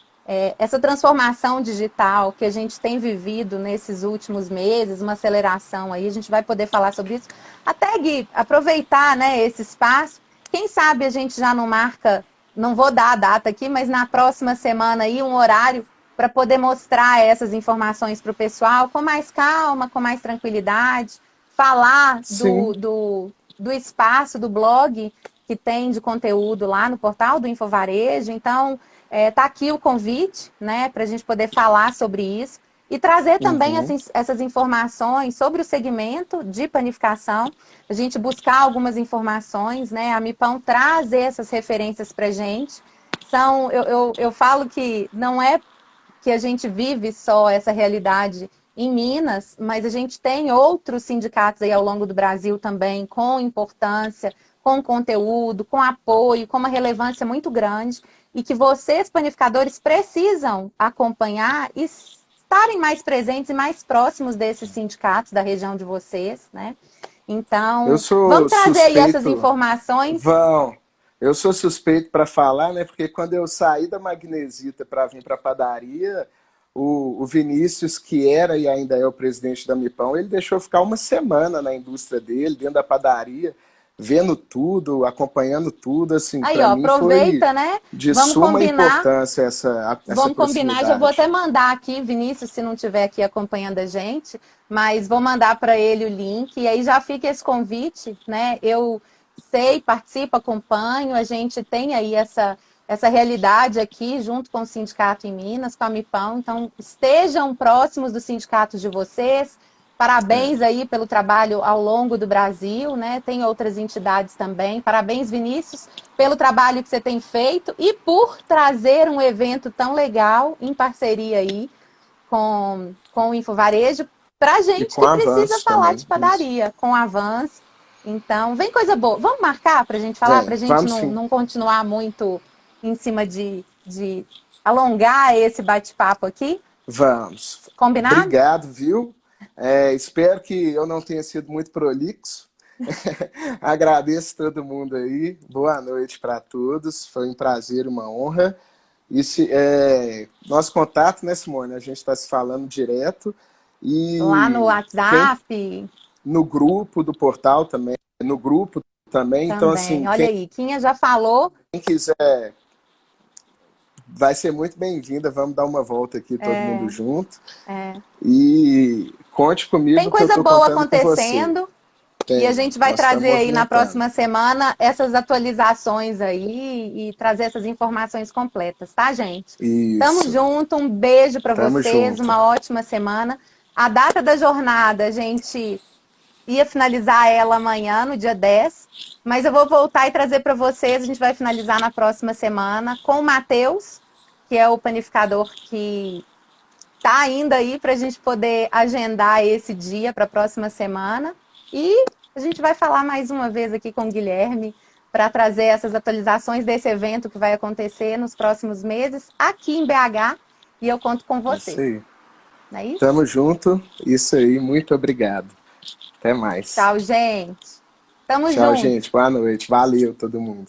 essa transformação digital que a gente tem vivido nesses últimos meses, uma aceleração aí, a gente vai poder falar sobre isso. Até, Gui, aproveitar, né, esse espaço, quem sabe a gente já não marca, não vou dar a data aqui, mas na próxima semana aí, um horário para poder mostrar essas informações para o pessoal com mais calma, com mais tranquilidade, falar Sim. do espaço, do blog que tem de conteúdo lá no portal do Infovarejo. Então, tá aqui o convite, né, para a gente poder falar sobre isso e trazer também Uhum. essas informações sobre o segmento de panificação, a gente buscar algumas informações, né, a Mipão traz essas referências para a gente. Eu falo que não é que a gente vive só essa realidade em Minas, mas a gente tem outros sindicatos aí ao longo do Brasil também com importância, com conteúdo, com apoio, com uma relevância muito grande e que vocês, panificadores, precisam acompanhar e estarem mais presentes e mais próximos desses sindicatos da região de vocês, né? Eu Então, sou vamos trazer aí essas suspeito, informações. vão. Eu sou suspeito para falar, né? Porque quando eu saí da Magnesita para vir para a padaria, o Vinícius, que era e ainda é o presidente da Mipão, ele deixou ficar uma semana na indústria dele, dentro da padaria, vendo tudo, acompanhando tudo. Assim, Aí, para ó, mim foi aproveita, né? de Vamos suma combinar. importância essa Vamos combinar, já vou até proximidade. mandar aqui, Vinícius, se não estiver aqui acompanhando a gente, mas vou mandar para ele o link e aí já fica esse convite, né? Eu sei, participo, acompanho, a gente tem aí essa realidade aqui junto com o sindicato em Minas, com a Mipão, então estejam próximos dos sindicatos de vocês. Parabéns É. aí pelo trabalho ao longo do Brasil, né? Tem outras entidades também. Parabéns, Vinícius, pelo trabalho que você tem feito e por trazer um evento tão legal em parceria aí com o Infovarejo para E gente com que precisa avanço falar de também, isso. padaria, com avanço. Então, vem coisa boa. Vamos marcar para a gente falar, para a Vem, gente vamos não, sim. não continuar muito em cima de alongar esse bate-papo aqui? Vamos. Combinado? Obrigado, viu? Espero que eu não tenha sido muito prolixo. Agradeço todo mundo aí. Boa noite para todos. Foi um prazer, uma honra. Nosso contato, né, Simone? A gente está se falando direto. Lá no E quem WhatsApp no grupo do portal também, no grupo também. Então, também. assim, Olha quem aí, Quinha já falou. quiser vai ser muito bem-vinda. Vamos dar uma volta aqui, todo mundo É, junto. é. E conte Tem comigo que eu coisa tô boa contando com você. acontecendo. E a Tem, gente vai nós estamos trazer aí na movimentando. próxima semana essas atualizações aí e trazer essas informações completas, tá, gente? Tamo Isso, junto, um beijo para tamo vocês, junto. uma ótima semana. A data da jornada, a gente ia finalizar ela amanhã, no dia 10, mas eu vou voltar e trazer para vocês, a gente vai finalizar na próxima semana com o Matheus, que é o panificador que tá ainda aí para a gente poder agendar esse dia para a próxima semana. E a gente vai falar mais uma vez aqui com o Guilherme para trazer essas atualizações desse evento que vai acontecer nos próximos meses aqui em BH. E eu conto com Isso você. aí. Não é isso? Tamo junto. Isso aí, muito obrigado. Até mais. Tchau, gente. Tamo Tchau, junto. gente. Boa noite. Valeu, todo mundo.